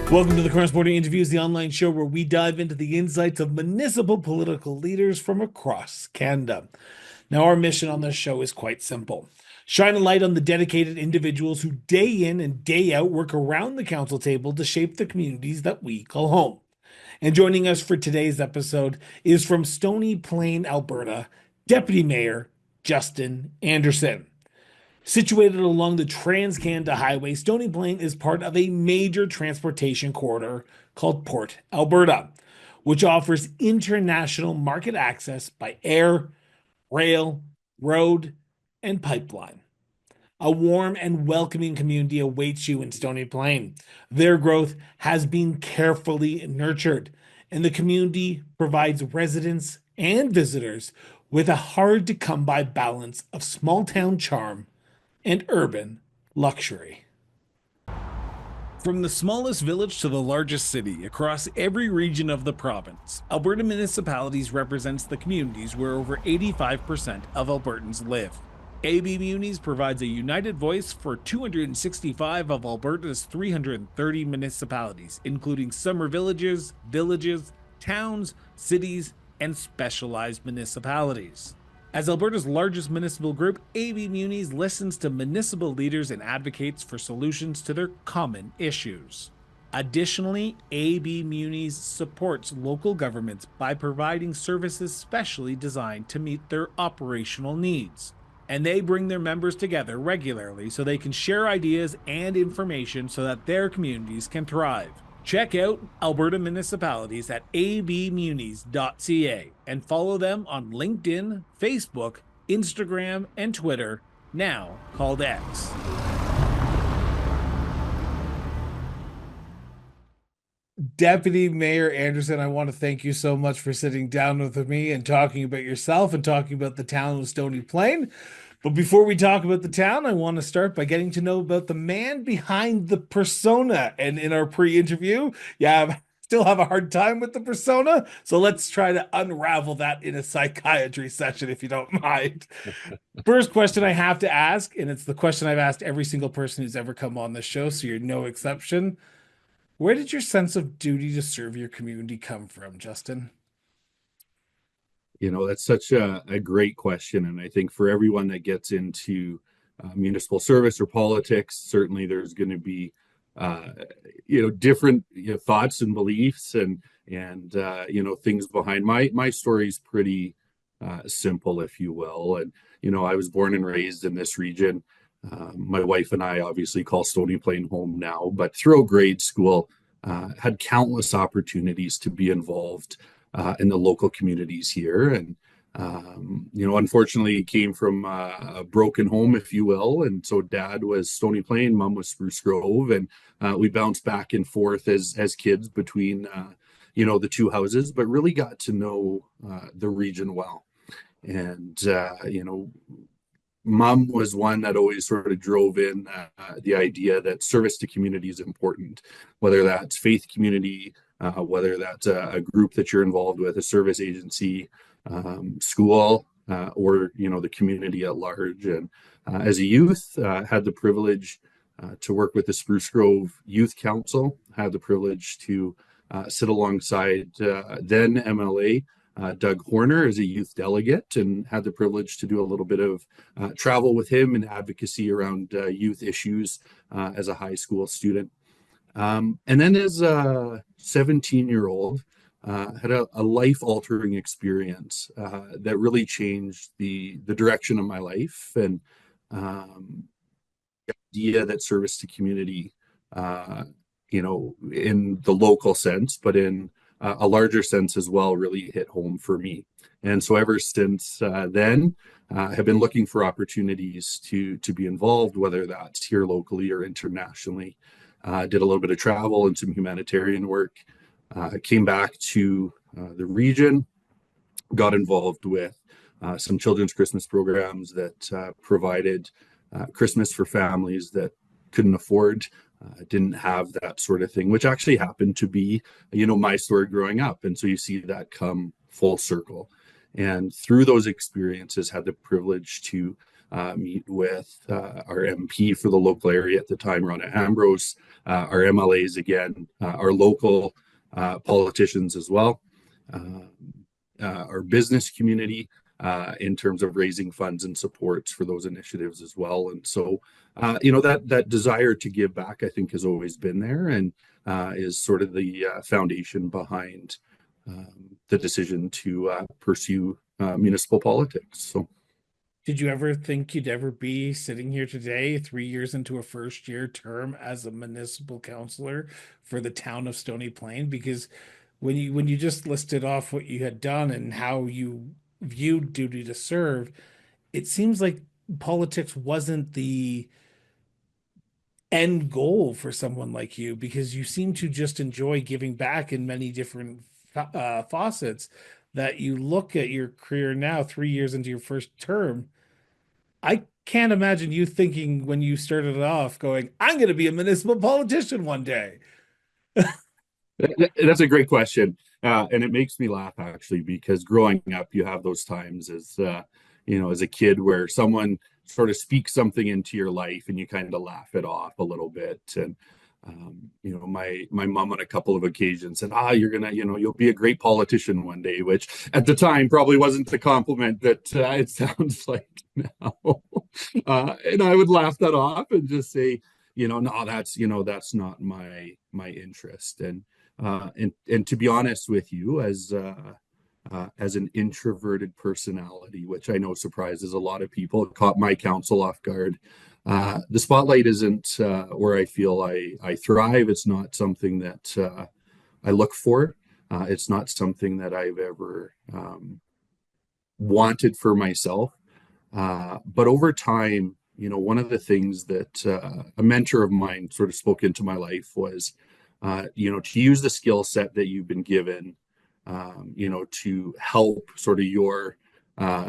Welcome to the Cross Border Interviews, the online show where we dive into the insights of municipal political leaders from across Canada. Now, our mission on this show is quite simple: shine a light on the dedicated individuals who day in and day out work around the council table to shape the communities that we call home. And joining us for today's episode is from Stony Plain, Alberta, Deputy Mayor Justin Anderson. Situated along the Trans-Canada Highway, Stony Plain is part of a major transportation corridor called Port Alberta, which offers international market access by air, rail, road, and pipeline. A warm and welcoming community awaits you in Stony Plain. Their growth has been carefully nurtured, and the community provides residents and visitors with a hard-to-come-by balance of small-town charm and urban luxury. From the smallest village to the largest city, across every region of the province, Alberta Municipalities represents the communities where over 85% of Albertans live. AB Munis provides a united voice for 265 of Alberta's 330 municipalities, including summer villages, towns, cities, and specialized municipalities. As Alberta's largest municipal group, AB Munis listens to municipal leaders and advocates for solutions to their common issues. Additionally, AB Munis supports local governments by providing services specially designed to meet their operational needs. And they bring their members together regularly so they can share ideas and information so that their communities can thrive. Check out Alberta Municipalities at abmunis.ca and follow them on LinkedIn, Facebook, Instagram, and Twitter, now called X. Deputy Mayor Anderson, I want to thank you so much for sitting down with me and talking about yourself and talking about the town of Stony Plain. But before we talk about the town, I want to start by getting to know about the man behind the persona. And in our pre-interview, I still have a hard time with the persona. So let's try to unravel that in a psychiatry session, if you don't mind. First question I have to ask, and it's the question I've asked every single person who's ever come on this show, so you're no exception. Where did your sense of duty to serve your community come from, Justin? That's such a great question. And I think for everyone that gets into municipal service or politics, certainly there's going to be, different thoughts and beliefs and things behind my story is pretty simple, if you will. And, I was born and raised in this region. My wife and I obviously call Stony Plain home now, but through grade school, had countless opportunities to be involved in the local communities here. And, unfortunately came from a broken home, if you will. And so dad was Stony Plain, mom was Spruce Grove. And we bounced back and forth as kids between, the two houses, but really got to know the region well. And, mom was one that always sort of drove in the idea that service to community is important, whether that's faith community, whether that's a group that you're involved with, a service agency, school, or the community at large. And as a youth, had the privilege to work with the Spruce Grove Youth Council, had the privilege to sit alongside then MLA Doug Horner as a youth delegate, and had the privilege to do a little bit of travel with him and advocacy around youth issues as a high school student. And then as a 17-year-old, had a life-altering experience that really changed the direction of my life, and the idea that service to community, in the local sense, but in a larger sense as well, really hit home for me. And so ever since then, have been looking for opportunities to be involved, whether that's here locally or internationally. Did a little bit of travel and some humanitarian work. Came back to the region, got involved with some children's Christmas programs that provided Christmas for families that couldn't afford, didn't have that sort of thing, which actually happened to be, my story growing up. And so you see that come full circle. And through those experiences, had the privilege to meet with our MP for the local area at the time, Ronna Ambrose, our MLAs again, our local politicians as well, our business community in terms of raising funds and supports for those initiatives as well. And so, that desire to give back, I think, has always been there, and is sort of the foundation behind the decision to pursue municipal politics. So, Did you ever think you'd ever be sitting here today, 3 years into a first year term as a municipal councillor for the town of Stony Plain? Because when you just listed off what you had done and how you viewed duty to serve, it seems like politics wasn't the end goal for someone like you, because you seem to just enjoy giving back in many different faucets. That you look at your career now, 3 years into your first term, I can't imagine you thinking when you started off going, I'm going to be a municipal politician one day. that's a great question, and it makes me laugh actually because growing up, you have those times as a kid where someone sort of speaks something into your life and you kind of laugh it off a little bit. And my mom on a couple of occasions said, you're gonna, you'll be a great politician one day, which at the time probably wasn't the compliment that it sounds like now. And I would laugh that off and just say, no, that's not my interest. And to be honest with you, as an introverted personality, which I know surprises a lot of people, it caught my council off guard. The spotlight isn't where I feel I thrive. It's not something that I look for. It's not something that I've ever wanted for myself. But over time, one of the things that a mentor of mine sort of spoke into my life was, to use the skill set that you've been given, to help sort of your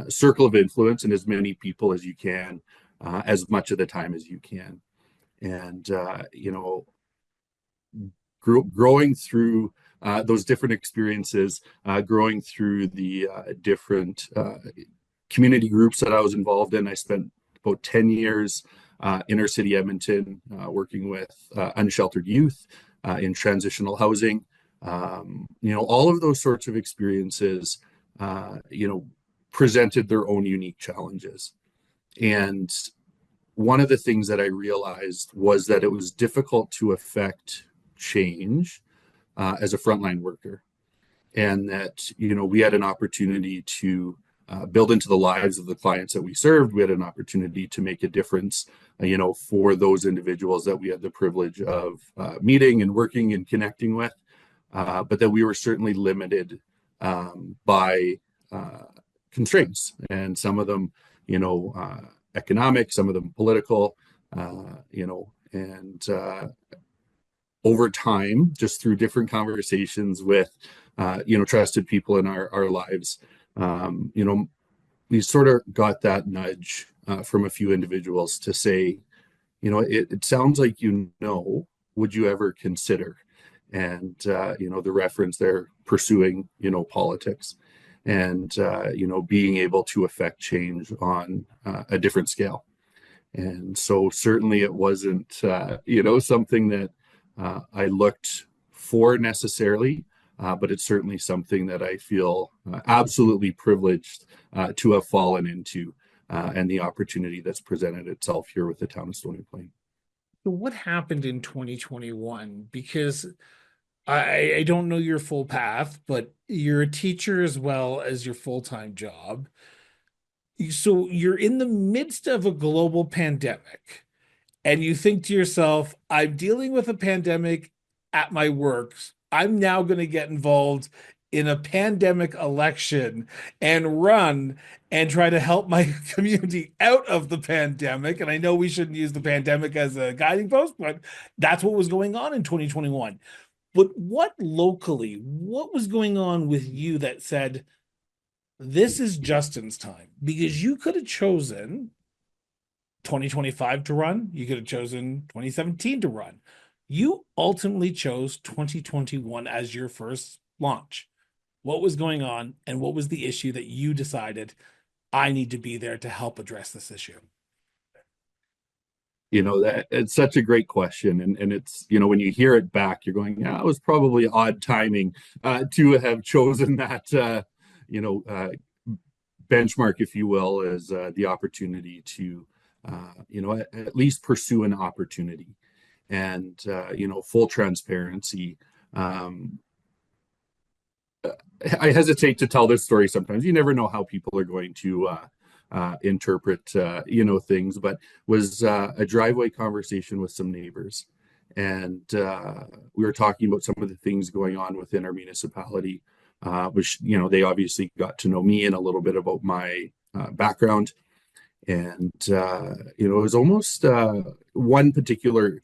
circle of influence and as many people as you can, as much of the time as you can. And, growing through those different experiences, growing through the different community groups that I was involved in. I spent about 10 years inner city Edmonton working with unsheltered youth in transitional housing. All of those sorts of experiences, presented their own unique challenges. And one of the things that I realized was that it was difficult to affect change as a frontline worker. And that, we had an opportunity to build into the lives of the clients that we served. We had an opportunity to make a difference, for those individuals that we had the privilege of meeting and working and connecting with. But that we were certainly limited by constraints, and some of them, economic, some of them political, and over time, just through different conversations with, trusted people in our lives, we sort of got that nudge from a few individuals to say, it sounds like, would you ever consider? And, the reference there, pursuing, politics and, being able to affect change on a different scale. And so certainly it wasn't, something that I looked for necessarily, but it's certainly something that I feel absolutely privileged to have fallen into, and the opportunity that's presented itself here with the town of Stony Plain. So what happened in 2021? Because I don't know your full path, but you're a teacher as well as your full-time job. So you're in the midst of a global pandemic, and you think to yourself, I'm dealing with a pandemic at my work. I'm now going to get involved in a pandemic election and run and try to help my community out of the pandemic. And I know we shouldn't use the pandemic as a guiding post, but that's what was going on in 2021. But what was going on with you that said, this is Justin's time? Because you could have chosen 2025 to run, you could have chosen 2017 to run. You ultimately chose 2021 as your first launch. What was going on, and what was the issue that you decided I need to be there to help address this issue? That it's such a great question, and it's when you hear it back, you're going, yeah, it was probably odd timing to have chosen that you know uh, benchmark, if you will, as the opportunity to at least pursue an opportunity. And full transparency, um, I hesitate to tell this story sometimes. You never know how people are going to interpret, things, but was a driveway conversation with some neighbors. And we were talking about some of the things going on within our municipality, which, they obviously got to know me and a little bit about my background. And, it was almost one particular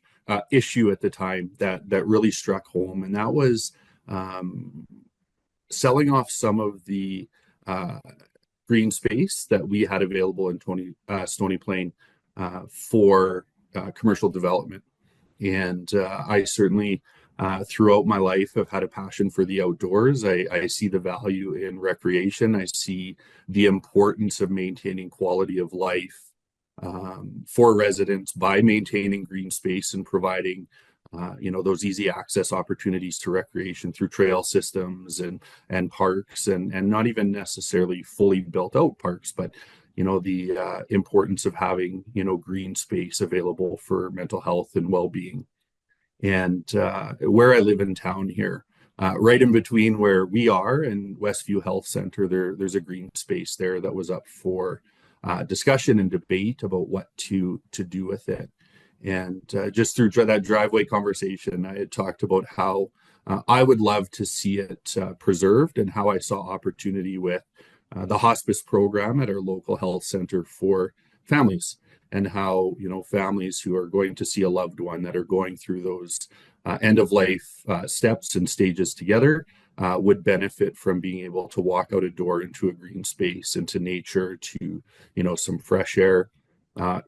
issue at the time that really struck home. And that was, um, selling off some of the uh, green space that we had available in Stony Plain for commercial development. And I certainly, throughout my life, have had a passion for the outdoors. I see the value in recreation. I see the importance of maintaining quality of life for residents by maintaining green space and providing those easy access opportunities to recreation through trail systems and parks, and not even necessarily fully built out parks, but the importance of having green space available for mental health and well-being. And where I live in town here, right in between where we are and Westview Health Center, there's a green space there that was up for discussion and debate about what to do with it. And just through that driveway conversation, I had talked about how I would love to see it preserved, and how I saw opportunity with the hospice program at our local health center for families, and how families who are going to see a loved one that are going through those end of life steps and stages together would benefit from being able to walk out a door into a green space, into nature, to some fresh air.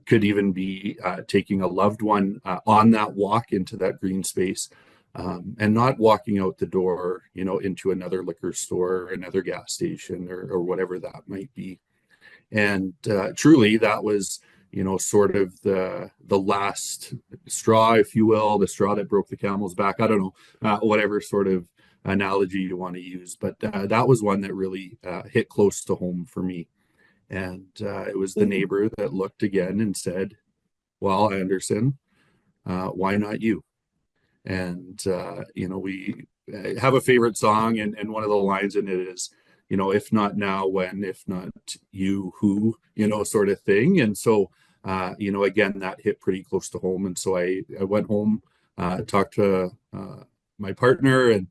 Could even be taking a loved one on that walk into that green space, and not walking out the door, into another liquor store or another gas station, or whatever that might be. And truly, that was, sort of the last straw, if you will, the straw that broke the camel's back. I don't know, whatever sort of analogy you want to use, but that was one that really hit close to home for me. And it was the neighbor that looked again and said, "Well, Anderson, why not you?" And we have a favorite song, and one of the lines in it is, if not now, when? If not you, who? Sort of thing. And so, again, that hit pretty close to home. And so I went home, talked to my partner, and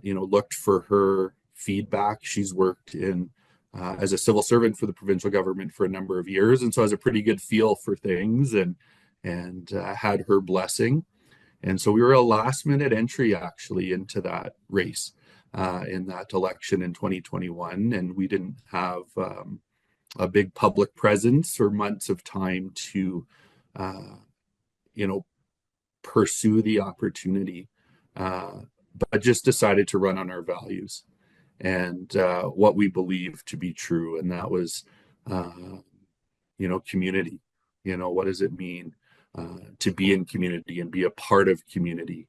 looked for her feedback. She's worked in as a civil servant for the provincial government for a number of years, and so has a pretty good feel for things, and had her blessing. And so we were a last minute entry actually into that race in that election in 2021, and we didn't have a big public presence or months of time to uh, you know pursue the opportunity, uh, but just decided to run on our values and what we believe to be true. And that was, uh, community. What does it mean to be in community and be a part of community?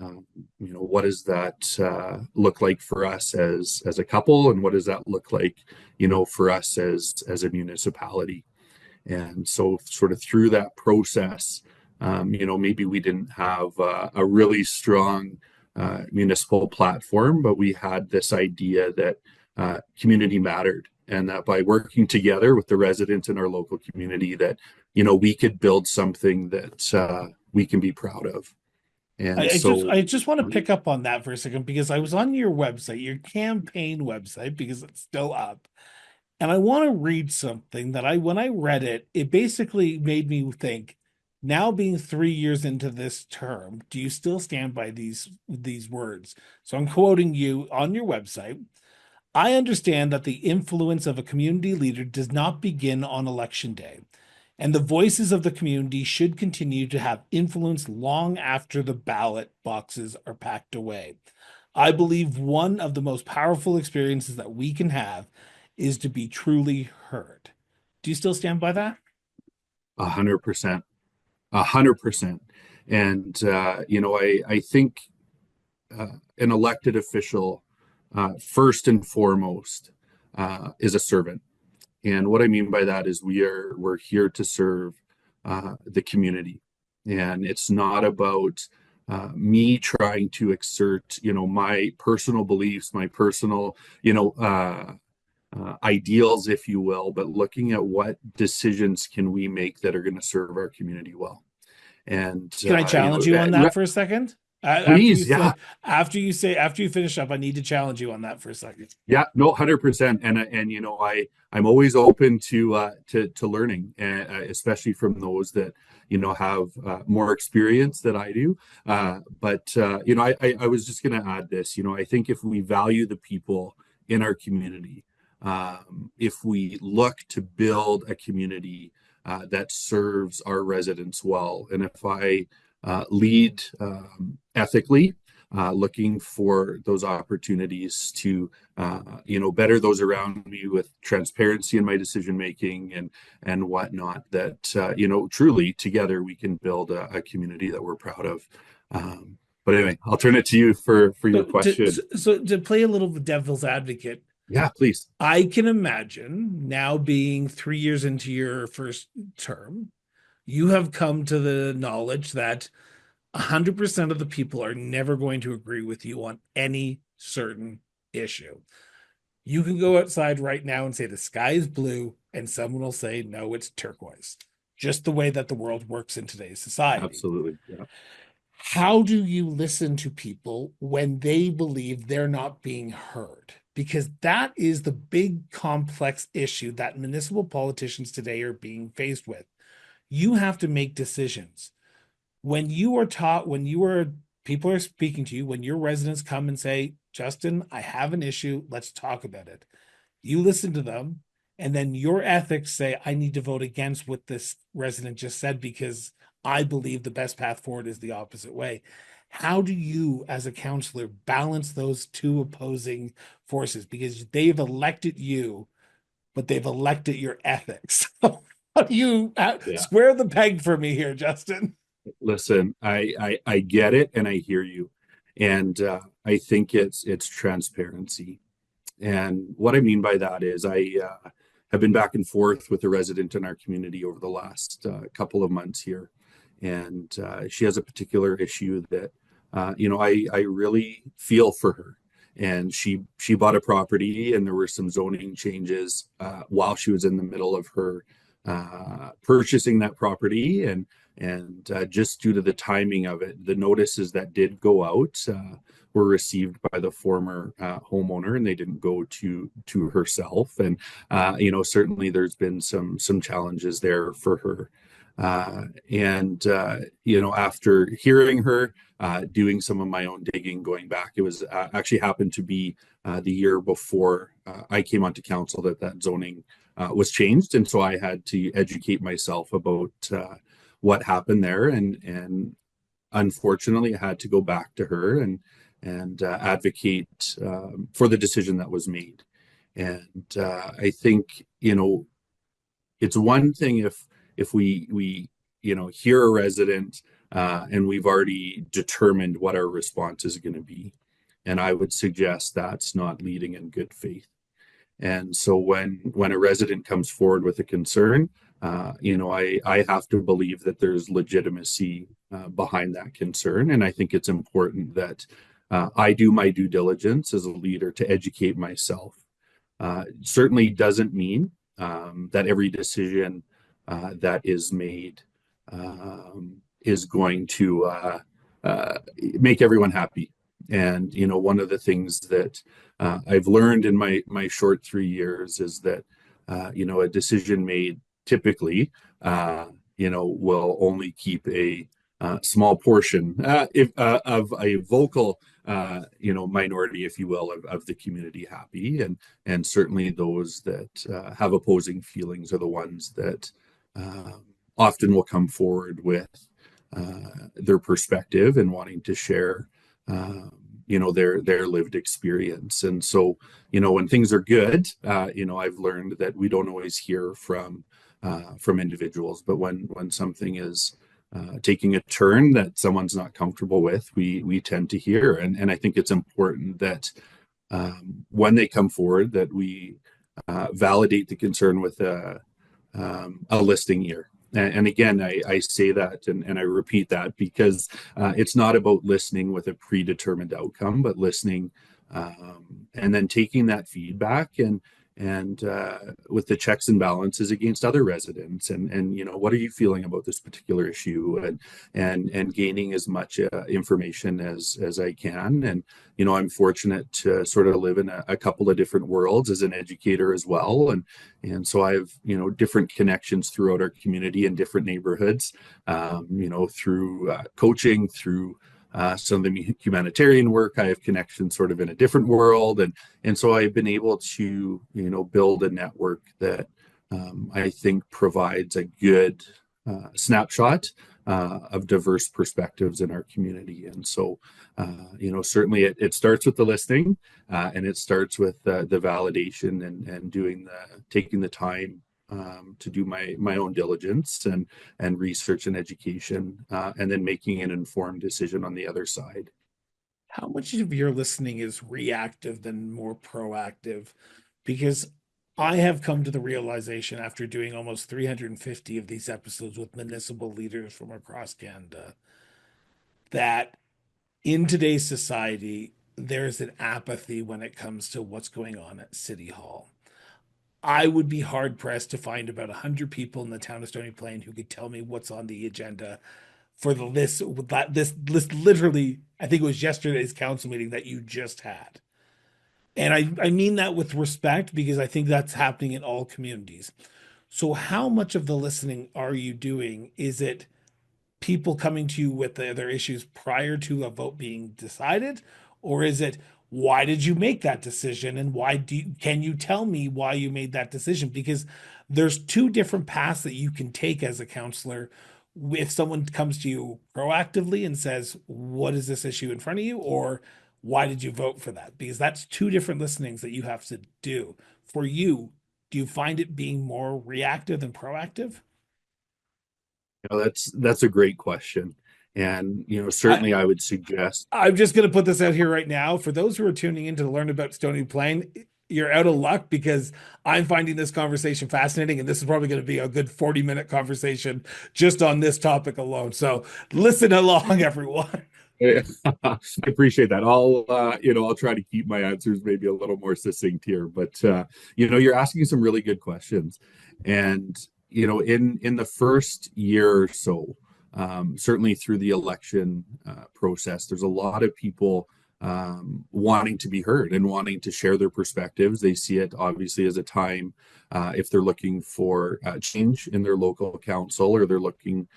Um, what does that look like for us as a couple, and what does that look like, for us as a municipality? And so, sort of through that process, maybe we didn't have a really strong municipal platform, but we had this idea that community mattered, and that by working together with the residents in our local community, that we could build something that we can be proud of. And so, I just want to pick up on that for a second, because I was on your website, your campaign website, because it's still up. And I want to read something that when I read it, it basically made me think, now being 3 years into this term, do you still stand by these words? So I'm quoting you on your website. I understand that the influence of a community leader does not begin on election day, and the voices of the community should continue to have influence long after the ballot boxes are packed away. I believe one of the most powerful experiences that we can have is to be truly heard. Do you still stand by that? 100%, 100%. And I think an elected official, first and foremost, is a servant. And what I mean by that is we're here to serve the community, and it's not about me trying to exert, my personal beliefs, my personal, ideals, if you will, but looking at what decisions can we make that are going to serve our community well. And Can I challenge you on that for a second? After you please, yeah. say, after you finish up, I need to challenge you on that for a second. Yeah, no, 100%. And I'm always open to learning, especially from those that have more experience than I do. But I was just going to add this. I think if we value the people in our community, if we look to build a community that serves our residents well, and if I lead ethically, looking for those opportunities to, better those around me with transparency in my decision making and whatnot. That truly together we can build a community that we're proud of. But anyway, I'll turn it to you for your question. So to play a little devil's advocate, Yeah, please. I can imagine now being 3 years into your first term, you have come to the knowledge that 100% of the people are never going to agree with you on any certain issue. You can go outside right now and say the sky is blue, and someone will say, no, it's turquoise. Just the way that the world works in today's society. Absolutely. Yeah. How do you listen to people when they believe they're not being heard? Because that is the big complex issue that municipal politicians today are being faced with. You have to make decisions. When you are taught, people are speaking to you, when your residents come and say, Justin, I have an issue, let's talk about it. You listen to them, and then your ethics say, I need to vote against what this resident just said because I believe the best path forward is the opposite way. How do you, as a counselor, balance those two opposing forces? Because they've elected you, but they've elected your ethics. How do you Yeah. square the peg for me here, Justin? Listen, I get it and I hear you. And I think it's transparency. And what I mean by that is I have been back and forth with a resident in our community over the last couple of months here. And she has a particular issue that, I really feel for her. And she bought a property, and there were some zoning changes while she was in the middle of her purchasing that property. And just due to the timing of it, the notices that did go out were received by the former homeowner, and they didn't go to herself. And certainly there's been some challenges there for her. After hearing her, doing some of my own digging, going back, it was actually happened to be the year before I came onto council that zoning was changed, and so I had to educate myself about what happened there, and unfortunately, I had to go back to her and advocate for the decision that was made. And I think it's one thing if we hear a resident and we've already determined what our response is going to be, and I would suggest that's not leading in good faith. And so when a resident comes forward with a concern, I have to believe that there's legitimacy behind that concern. And I think it's important that I do my due diligence as a leader to educate myself. Certainly doesn't mean that every decision that is made is going to make everyone happy. And one of the things that I've learned in my short 3 years is that a decision made typically will only keep a small portion of a vocal minority, if you will, of the community happy, and certainly those that have opposing feelings are the ones that often will come forward with their perspective and wanting to share their lived experience. And so, when things are good, I've learned that we don't always hear from individuals, but when something is taking a turn that someone's not comfortable with, we tend to hear. And I think it's important that when they come forward, that we validate the concern with a listening ear. And again, I say that and I repeat that because it's not about listening with a predetermined outcome, but listening and then taking that feedback and with the checks and balances against other residents and what are you feeling about this particular issue and gaining as much information as I can. And I'm fortunate to sort of live in a couple of different worlds as an educator as well, and so I have different connections throughout our community in different neighborhoods, through coaching, through some of the humanitarian work. I have connections sort of in a different world, and so I've been able to build a network that I think provides a good snapshot of diverse perspectives in our community. And so certainly it starts with the listening, and it starts with the validation and taking the time to do my own diligence and research and education, and then making an informed decision on the other side. How much of your listening is reactive than more proactive? Because I have come to the realization after doing almost 350 of these episodes with municipal leaders from across Canada that in today's society, there's an apathy when it comes to what's going on at City Hall. I would be hard pressed to find about 100 people in the town of Stony Plain who could tell me what's on the agenda for the list. This list literally, I think it was yesterday's council meeting that you just had. And I mean that with respect because I think that's happening in all communities. So, how much of the listening are you doing? Is it people coming to you with their issues prior to a vote being decided? Or is it, why did you make that decision? And can you tell me why you made that decision? Because there's two different paths that you can take as a counselor. If someone comes to you proactively and says, what is this issue in front of you? Or why did you vote for that? Because that's two different listenings that you have to do. For you, do you find it being more reactive than proactive? That's a great question. And I, certainly I would suggest. I'm just going to put this out here right now. For those who are tuning in to learn about Stony Plain, you're out of luck because I'm finding this conversation fascinating. And this is probably going to be a good 40-minute conversation just on this topic alone. So listen along, everyone. I appreciate that. I'll try to keep my answers maybe a little more succinct here, but you're asking some really good questions. And in the first year or so, certainly through the election process, there's a lot of people wanting to be heard and wanting to share their perspectives. They see it obviously as a time, if they're looking for change in their local council, or they're looking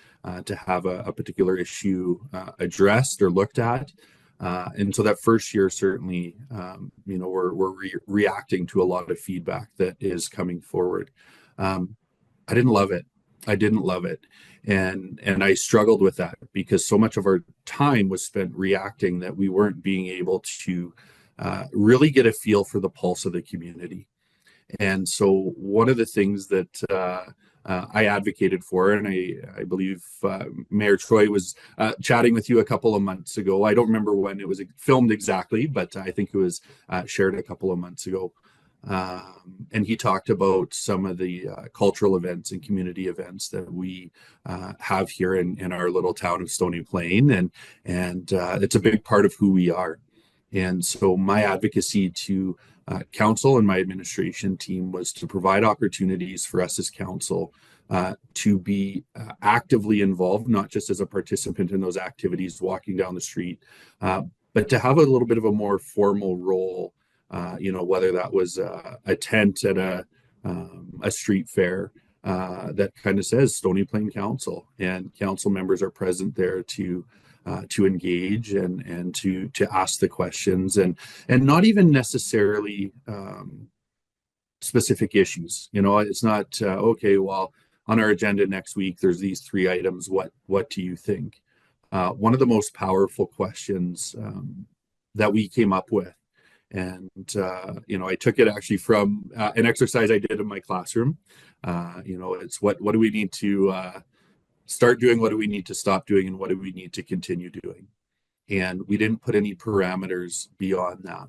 to have a particular issue addressed or looked at. And so that first year, certainly, we're reacting to a lot of feedback that is coming forward. I didn't love it. I didn't love it. And I struggled with that because so much of our time was spent reacting that we weren't being able to really get a feel for the pulse of the community. And so one of the things that I advocated for, and I believe Mayor Troy was chatting with you a couple of months ago. I don't remember when it was filmed exactly, but I think it was shared a couple of months ago. And he talked about some of the cultural events and community events that we have here in our little town of Stony Plain, and it's a big part of who we are. And so my advocacy to council and my administration team was to provide opportunities for us as council to be actively involved, not just as a participant in those activities walking down the street, but to have a little bit of a more formal role. Whether that was a tent at a street fair that kind of says Stony Plain Council, and council members are present there to engage and to ask the questions and not even necessarily specific issues. It's not okay. Well, on our agenda next week, there's these three items. What do you think? One of the most powerful questions that we came up with. And I took it actually from an exercise I did in my classroom. It's what do we need to start doing, what do we need to stop doing, and what do we need to continue doing. And we didn't put any parameters beyond that.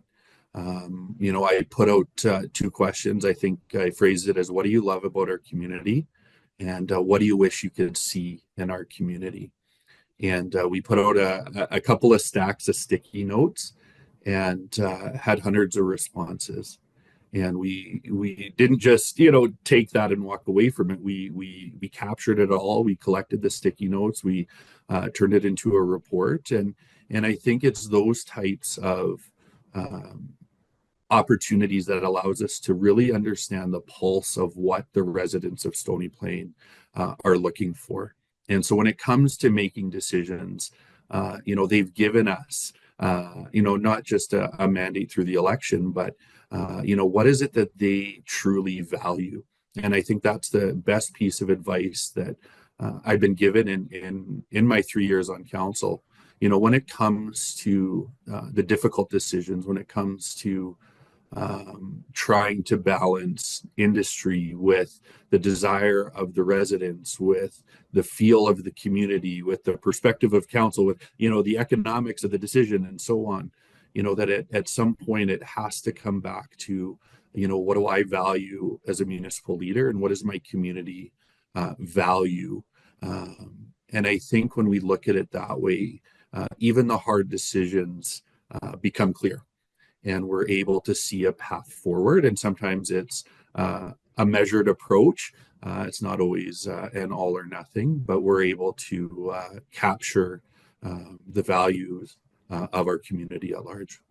I put out two questions. I think I phrased it as, what do you love about our community? And what do you wish you could see in our community? And we put out a couple of stacks of sticky notes and had hundreds of responses. And we didn't just take that and walk away from it. We captured it all. We collected the sticky notes. We turned it into a report. And I think it's those types of opportunities that allows us to really understand the pulse of what the residents of Stony Plain are looking for. And so when it comes to making decisions, they've given us, not just a mandate through the election, but, what is it that they truly value? And I think that's the best piece of advice that I've been given in my 3 years on council. When it comes to the difficult decisions, when it comes to trying to balance industry with the desire of the residents, with the feel of the community, with the perspective of council, with the economics of the decision, and so on. That at some point it has to come back to what do I value as a municipal leader, and what does my community value? And I think when we look at it that way, even the hard decisions become clear, and we're able to see a path forward. And sometimes it's a measured approach. It's not always an all or nothing, but we're able to capture the values of our community at large.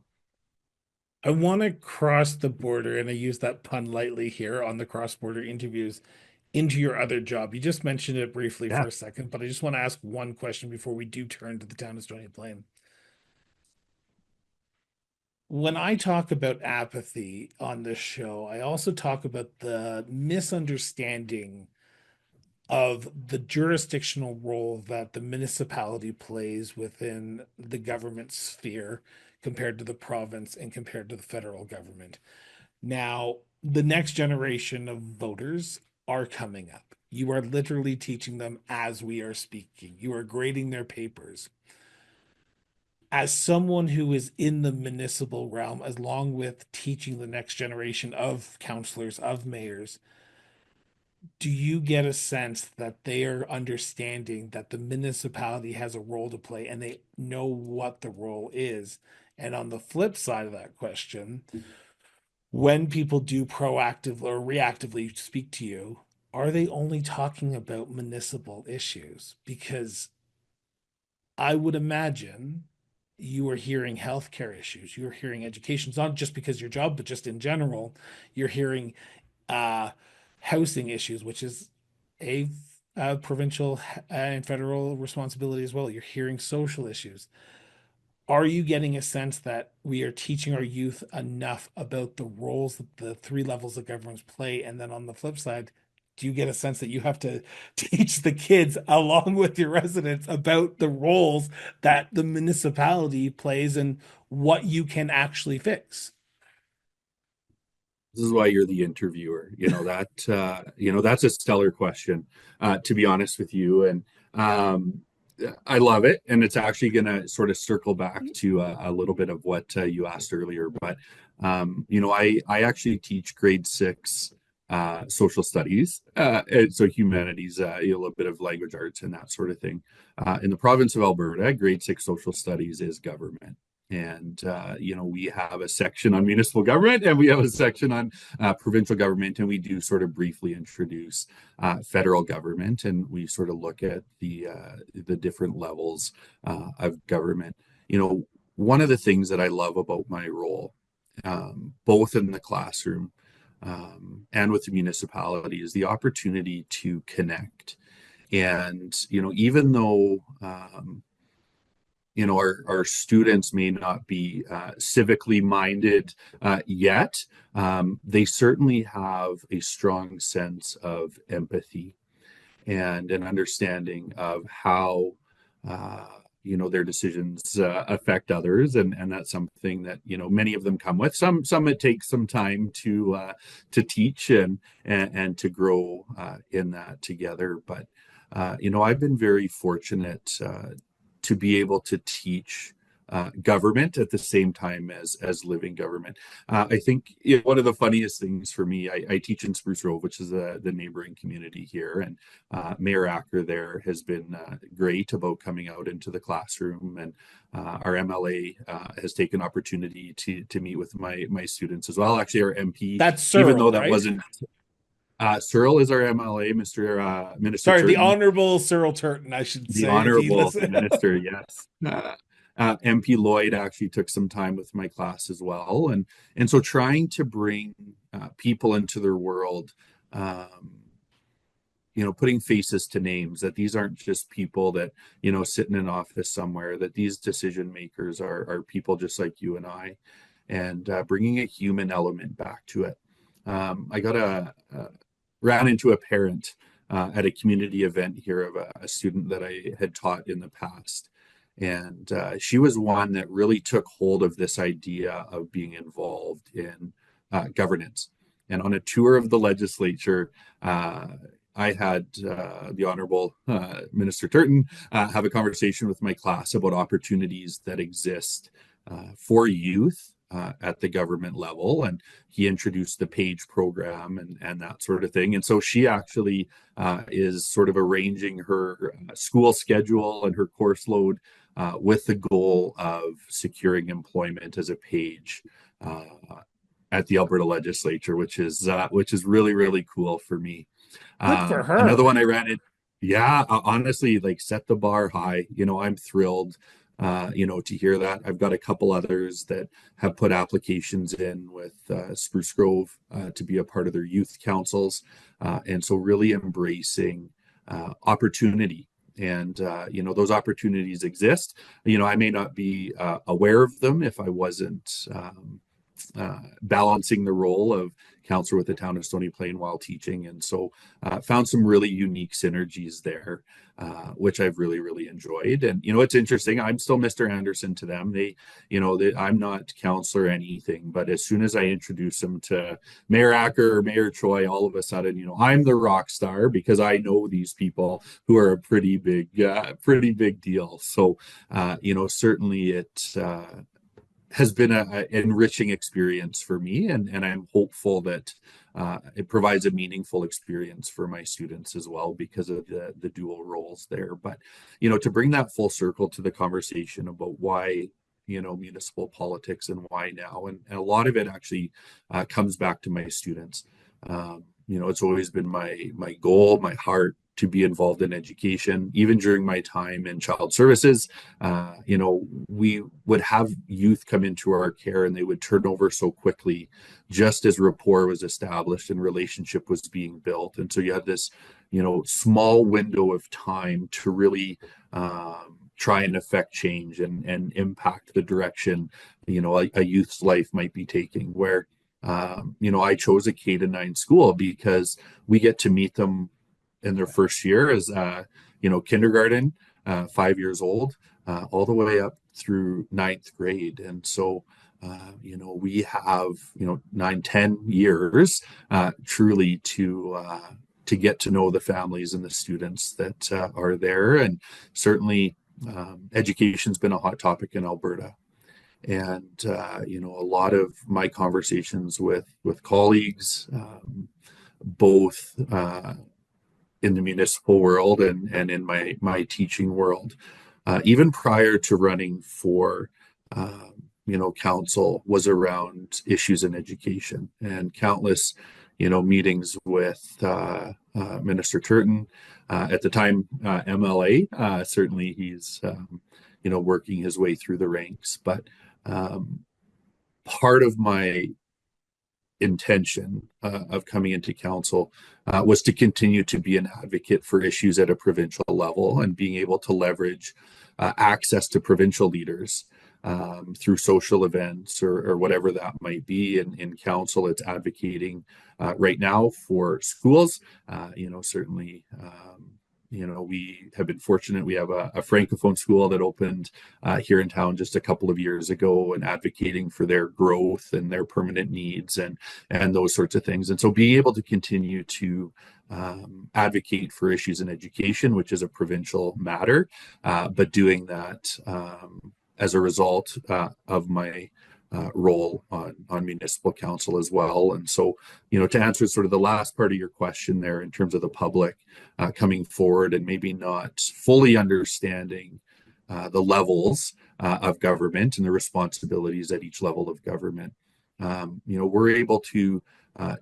I want to cross the border, and I use that pun lightly here on the cross-border interviews, into your other job. You just mentioned it briefly Yeah. for a second, but I just want to ask one question before we do turn to the town of Stony Plain. When I talk about apathy on this show, I also talk about the misunderstanding of the jurisdictional role that the municipality plays within the government sphere compared to the province and compared to the federal government. Now, the next generation of voters are coming up. You are literally teaching them as we are speaking. You are grading their papers. As someone who is in the municipal realm, along with teaching the next generation of counselors, of mayors, do you get a sense that they are understanding that the municipality has a role to play and they know what the role is? And on the flip side of that question, when people do proactively or reactively speak to you, are they only talking about municipal issues? Because I would imagine you are hearing healthcare issues, you're hearing education, it's not just because your job, but just in general, you're hearing uh, housing issues, which is a, provincial and federal responsibility as well. You're hearing social issues. Are you getting a sense that we are teaching our youth enough about the roles that the three levels of governments play? And then on the flip side, do you get a sense that you have to teach the kids along with your residents about the roles that the municipality plays and what you can actually fix? This is why you're the interviewer. That's a stellar question, to be honest with you. And I love it. And it's actually going to sort of circle back to a little bit of what you asked earlier. But, I actually teach grade 6 social studies, and so humanities, a little bit of language arts and that sort of thing. In the province of Alberta, grade 6 social studies is government. And, we have a section on municipal government, and we have a section on provincial government, and we do sort of briefly introduce federal government, and we sort of look at the different levels of government. One of the things that I love about my role, both in the classroom and with the municipality, is the opportunity to connect. And, even though our students may not be civically minded yet, they certainly have a strong sense of empathy and an understanding of how their decisions affect others, and that's something that many of them come with. Some it takes some time to teach and to grow in that together. But I've been very fortunate to be able to teach government at the same time as living government. I think one of the funniest things for me, I teach in Spruce Grove, which is the neighboring community here, and Mayor Acker there has been great about coming out into the classroom, and our MLA has taken opportunity to meet with my students as well. Actually, our MP, That's even Searle, though that right? wasn't Searle is our MLA, Minister Sorry, the Turton. Honorable Cyril Turton, I should The say, if he Honorable listens. Minister, yes. MP Lloyd actually took some time with my class as well, and so trying to bring people into their world, um, putting faces to names, that these aren't just people that sit in an office somewhere, that these decision makers are people just like you and I, and bringing a human element back to it. I ran into a parent at a community event here of a student that I had taught in the past. And she was one that really took hold of this idea of being involved in governance. And on a tour of the legislature, I had the Honorable Minister Turton have a conversation with my class about opportunities that exist for youth at the government level, and he introduced the PAGE program and that sort of thing. And so she actually is sort of arranging her school schedule and her course load with the goal of securing employment as a PAGE at the Alberta Legislature, which is really really cool for me. Good for Another her. one I ran it. Yeah, honestly, like set the bar high. I'm thrilled, to hear that. I've got a couple others that have put applications in with Spruce Grove to be a part of their youth councils, and so really embracing opportunity. And those opportunities exist. I may not be aware of them if I wasn't balancing the role of counselor with the town of Stony Plain while teaching. And so found some really unique synergies there, which I've really, really enjoyed. And, it's interesting. I'm still Mr. Anderson to them. I'm not counselor anything, but as soon as I introduce them to Mayor Acker or Mayor Troy, all of a sudden, I'm the rock star because I know these people who are a pretty big deal. So, certainly it, has been an enriching experience for me, and I'm hopeful that it provides a meaningful experience for my students as well because of the dual roles there. But to bring that full circle to the conversation about why municipal politics and why now, and a lot of it actually comes back to my students. It's always been my goal, my heart to be involved in education. Even during my time in child services, we would have youth come into our care and they would turn over so quickly just as rapport was established and relationship was being built. And so you had this, small window of time to really try and affect change and impact the direction, a youth's life might be taking, where I chose a K-9 school because we get to meet them in their first year as kindergarten, 5 years old, all the way up through ninth grade. And so we have 9, 10 years truly to get to know the families and the students that are there. And certainly education's been a hot topic in Alberta. And a lot of my conversations with colleagues, both in the municipal world and in my teaching world, even prior to running for council, was around issues in education, and countless meetings with Minister Turton, at the time MLA. Certainly he's working his way through the ranks, but part of my intention of coming into council was to continue to be an advocate for issues at a provincial level and being able to leverage access to provincial leaders through social events or whatever that might be. In council, it's advocating right now for schools, certainly we have been fortunate. We have a Francophone school that opened here in town just a couple of years ago, and advocating for their growth and their permanent needs and those sorts of things. And so being able to continue to advocate for issues in education, which is a provincial matter, but doing that as a result of my role on municipal council as well. And so, to answer sort of the last part of your question there in terms of the public coming forward and maybe not fully understanding the levels of government and the responsibilities at each level of government, we're able to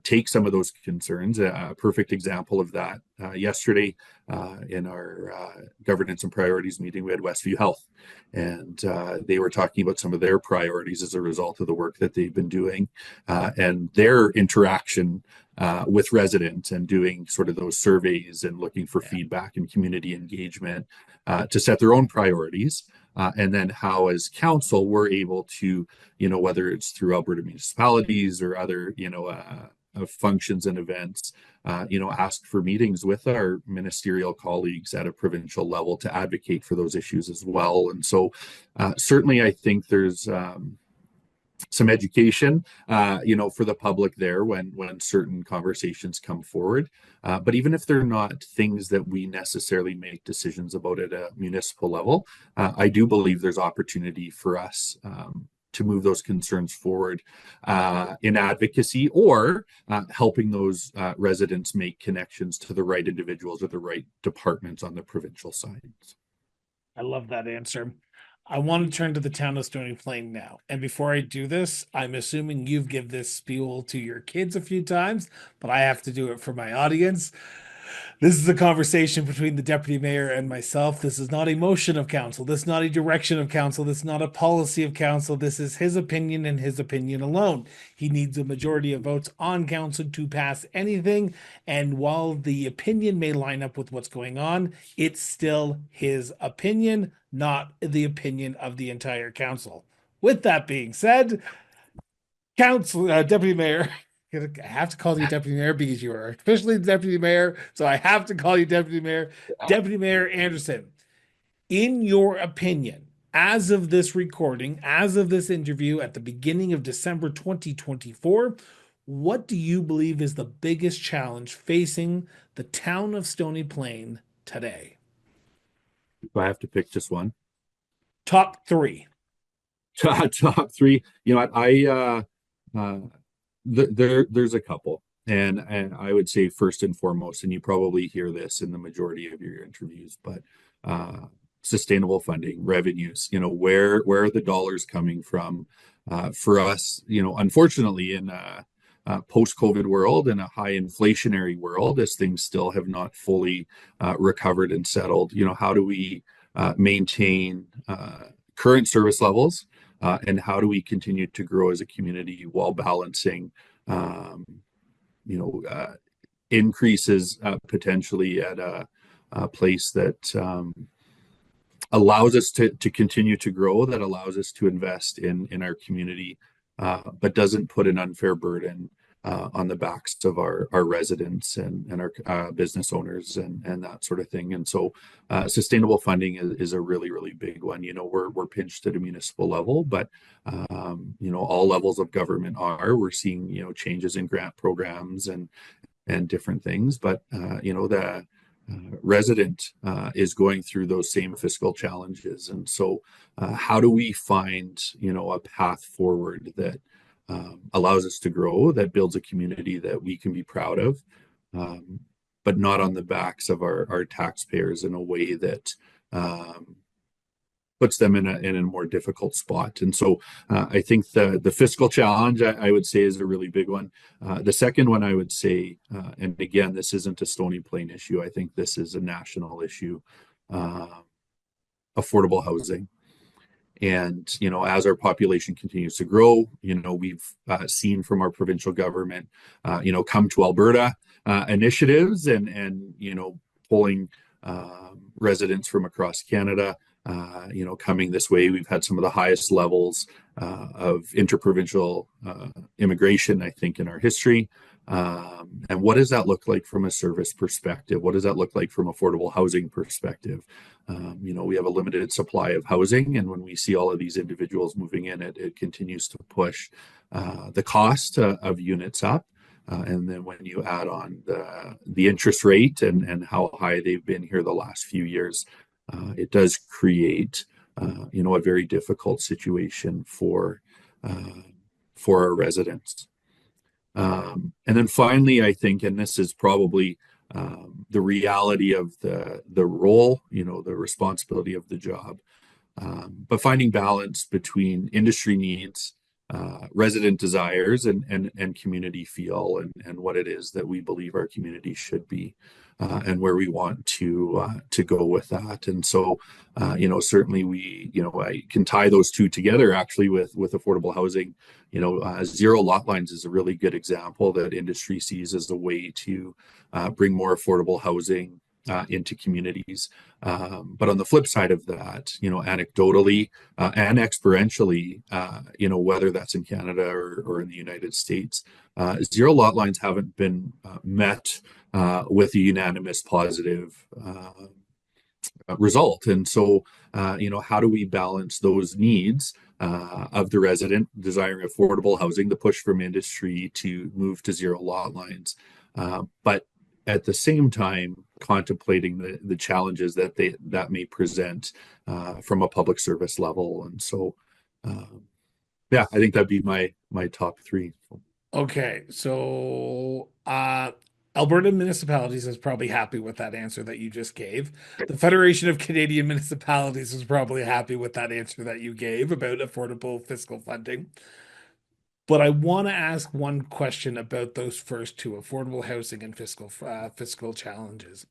take some of those concerns. A perfect example of that yesterday in our governance and priorities meeting, we had Westview Health, and they were talking about some of their priorities as a result of the work that they've been doing and their interaction with residents, and doing sort of those surveys and looking for feedback and community engagement to set their own priorities. And then how, as council, we're able to, whether it's through Alberta municipalities or other, functions and events, ask for meetings with our ministerial colleagues at a provincial level to advocate for those issues as well. And so certainly I think there's some education, for the public there when certain conversations come forward. But even if they're not things that we necessarily make decisions about at a municipal level, I do believe there's opportunity for us to move those concerns forward in advocacy, or helping those residents make connections to the right individuals or the right departments on the provincial side. I love that answer. I want to turn to the town of Stony Plain now. And before I do this, I'm assuming you've given this spiel to your kids a few times, but I have to do it for my audience. This is a conversation between the deputy mayor and myself. This is not a motion of council. This is not a direction of council. This is not a policy of council. This is his opinion and his opinion alone. He needs a majority of votes on council to pass anything. And while the opinion may line up with what's going on, it's still his opinion, not the opinion of the entire council. With that being said, deputy mayor, I have to call you deputy mayor because you are officially the deputy mayor. So I have to call you deputy mayor. Deputy Mayor Anderson, in your opinion, as of this recording, as of this interview at the beginning of December 2024, what do you believe is the biggest challenge facing the town of Stony Plain today? Do I have to pick just one? Top three. Top three. There's a couple, and I would say first and foremost, and you probably hear this in the majority of your interviews, but sustainable funding, revenues. Where are the dollars coming from for us? Unfortunately, in a post-COVID world and a high inflationary world, as things still have not fully recovered and settled, how do we maintain current service levels? And how do we continue to grow as a community while balancing, increases potentially at a place that allows us to continue to grow, that allows us to invest in our community, but doesn't put an unfair burden on the backs of our residents and our business owners and that sort of thing. And so sustainable funding is a really, really big one. We're pinched at a municipal level, but all levels of government we're seeing, changes in grant programs and different things. But, the resident is going through those same fiscal challenges. And so how do we find, a path forward that allows us to grow, that builds a community that we can be proud of, but not on the backs of our taxpayers in a way that puts them in a more difficult spot. And so I think the fiscal challenge, I would say, is a really big one. The second one I would say, and again, this isn't a Stony Plain issue, I think this is a national issue, affordable housing. And, as our population continues to grow, we've seen from our provincial government, come to Alberta initiatives and pulling residents from across Canada, coming this way. We've had some of the highest levels of interprovincial immigration, I think, in our history. And what does that look like from a service perspective? What does that look like from affordable housing perspective? We have a limited supply of housing, and when we see all of these individuals moving in, it continues to push the cost of units up. And then when you add on the interest rate and how high they've been here the last few years, it does create a very difficult situation for our residents. And then finally, I think, and this is probably the reality of the role, the responsibility of the job, but finding balance between industry needs, resident desires, and community feel, and what it is that we believe our community should be, and where we want to go with that. And so, certainly I can tie those two together actually with affordable housing. Zero lot lines is a really good example that industry sees as a way to bring more affordable housing into communities. But on the flip side of that, anecdotally and experientially, whether that's in Canada or in the United States, zero lot lines haven't been met with a unanimous positive result. And so, how do we balance those needs of the resident desiring affordable housing, the push from industry to move to zero lot lines, but at the same time contemplating the challenges that may present from a public service level. And so, I think that'd be my top three. Okay, so Alberta Municipalities is probably happy with that answer that you just gave. The Federation of Canadian Municipalities is probably happy with that answer that you gave about affordable fiscal funding. But I want to ask one question about those first two, affordable housing and fiscal challenges.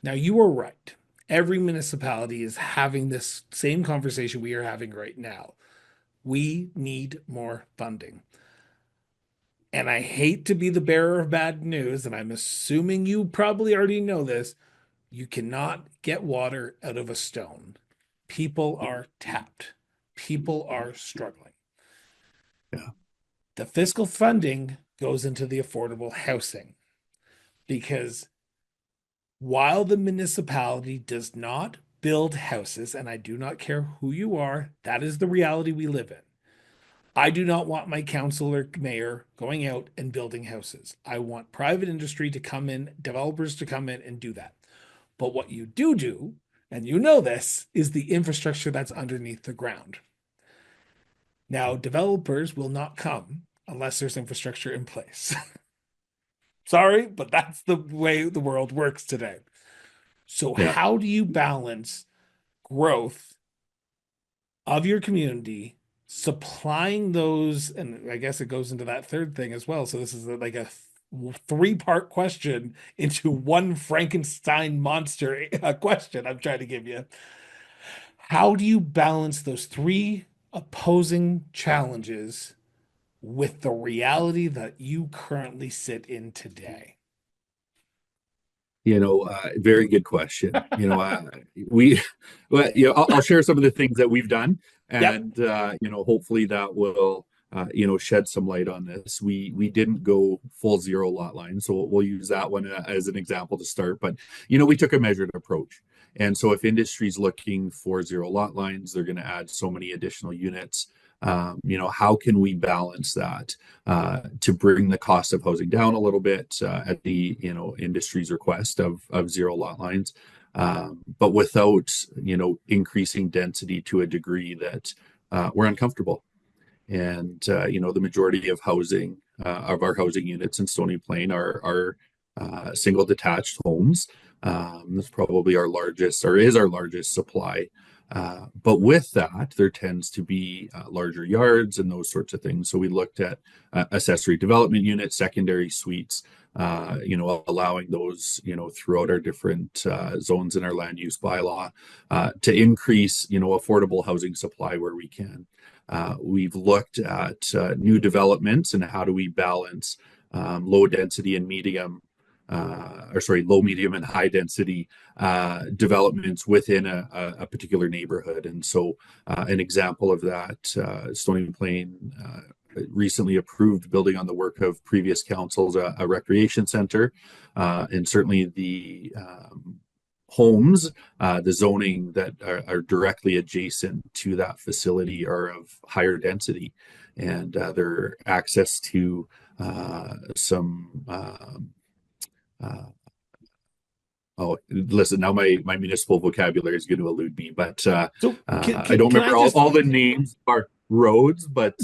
Now, you are right. Every municipality is having this same conversation we are having right now. We need more funding. And I hate to be the bearer of bad news, and I'm assuming you probably already know this. You cannot get water out of a stone. People are tapped. People are struggling. Yeah. The fiscal funding goes into the affordable housing because while the municipality does not build houses, and I do not care who you are, that is the reality we live in. I do not want my council or mayor going out and building houses. I want private industry to come in, developers to come in and do that. But what you do, and you know this, is the infrastructure that's underneath the ground. Now, developers will not come unless there's infrastructure in place. Sorry, but that's the way the world works today. So, Yeah. how do you balance growth of your community, supplying those? And I guess it goes into that third thing as well. So, this is like a three-part question into one Frankenstein monster question I'm trying to give you. How do you balance those three opposing challenges with the reality that you currently sit in today? Very good question. We, well, I'll share some of the things that we've done, Yep. and hopefully that will, shed some light on this. We didn't go full zero lot line, so we'll use that one as an example to start. But we took a measured approach, and so if industry's looking for zero lot lines, they're going to add so many additional units. How can we balance that to bring the cost of housing down a little bit at the industry's request of zero lot lines, but without increasing density to a degree that we're uncomfortable. And the majority of housing of our housing units in Stony Plain are single detached homes. That's probably our largest, or is our largest supply. But with that, there tends to be larger yards and those sorts of things. So we looked at accessory development units, secondary suites, allowing those, throughout our different zones in our land use bylaw to increase, affordable housing supply where we can. We've looked at new developments and how do we balance low density and low, medium, and high density developments within a particular neighborhood. And so an example of that, Stony Plain recently approved, building on the work of previous councils, a recreation center, and certainly the homes, the zoning that are directly adjacent to that facility are of higher density, and their access to some uh, oh, listen, now my municipal vocabulary is going to elude me, but So I don't can I remember just all the names of our roads, but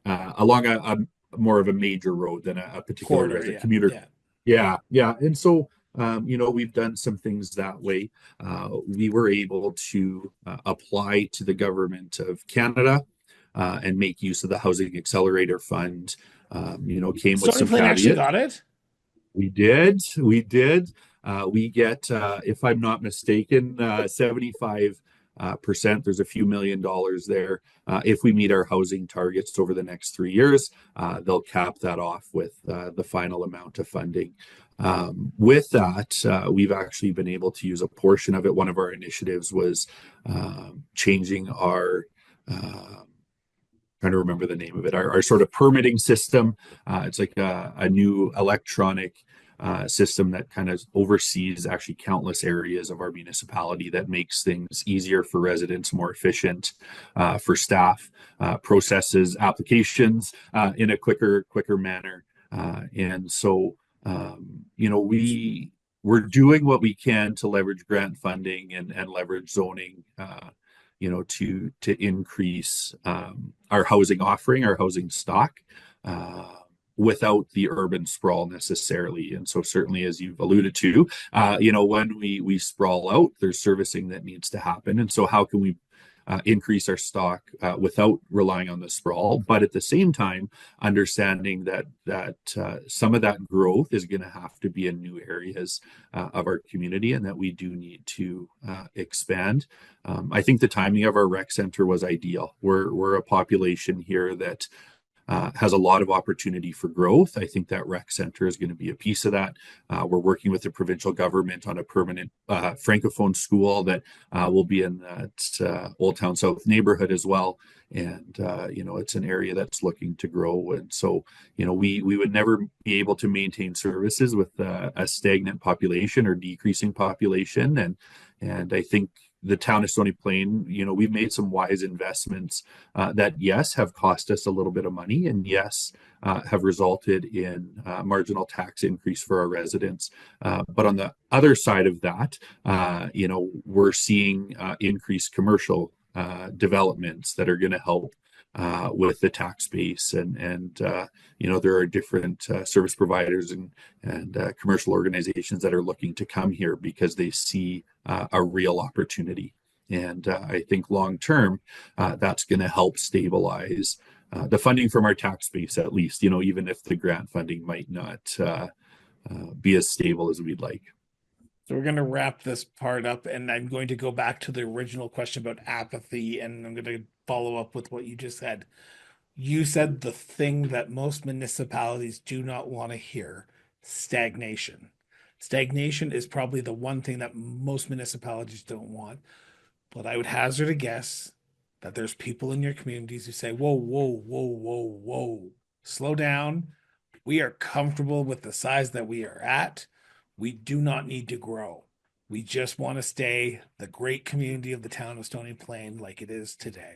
along a more of a major road than a particular corridor? resident Yeah, commuter. yeah. Yeah, yeah. And so, we've done some things that way. We were able to apply to the government of Canada and make use of the Housing Accelerator Fund. Came with Stony some Plain actually caveats. got it. We did. We did. We get, if I'm not mistaken, 75 percent. There's a few $1 million there. If we meet our housing targets over the next 3 years, they'll cap that off with the final amount of funding. With that, we've actually been able to use a portion of it. One of our initiatives was changing our trying to remember the name of it, our sort of permitting system. It's like a new electronic system that kind of oversees actually countless areas of our municipality that makes things easier for residents, more efficient for staff, processes applications in a quicker manner. And so, we're doing what we can to leverage grant funding and leverage zoning to increase our housing offering, our housing stock, without the urban sprawl necessarily. And so, certainly, as you've alluded to, when we sprawl out, there's servicing that needs to happen. And so, how can we increase our stock without relying on the sprawl, but at the same time understanding that some of that growth is going to have to be in new areas of our community, and that we do need to expand. I think the timing of our rec center was ideal. We're a population here that has a lot of opportunity for growth. I think that rec center is going to be a piece of that. We're working with the provincial government on a permanent francophone school that will be in that Old Town South neighborhood as well. And it's an area that's looking to grow. And so, we would never be able to maintain services with a stagnant population or decreasing population. And I think the town of Stony Plain, we've made some wise investments that, yes, have cost us a little bit of money, and yes, have resulted in marginal tax increase for our residents. But on the other side of that, we're seeing increased commercial developments that are going to help with the tax base, and there are different service providers and commercial organizations that are looking to come here because they see a real opportunity. And I think long term, that's going to help stabilize the funding from our tax base, at least, even if the grant funding might not be as stable as we'd like. So we're going to wrap this part up, and I'm going to go back to the original question about apathy, and I'm going to follow up with what you just said. You said the thing that most municipalities do not want to hear: stagnation. Stagnation is probably the one thing that most municipalities don't want. But I would hazard a guess that there's people in your communities who say, whoa, whoa, whoa, whoa, whoa, slow down. We are comfortable with the size that we are at. We do not need to grow. We just want to stay the great community of the town of Stony Plain like it is today.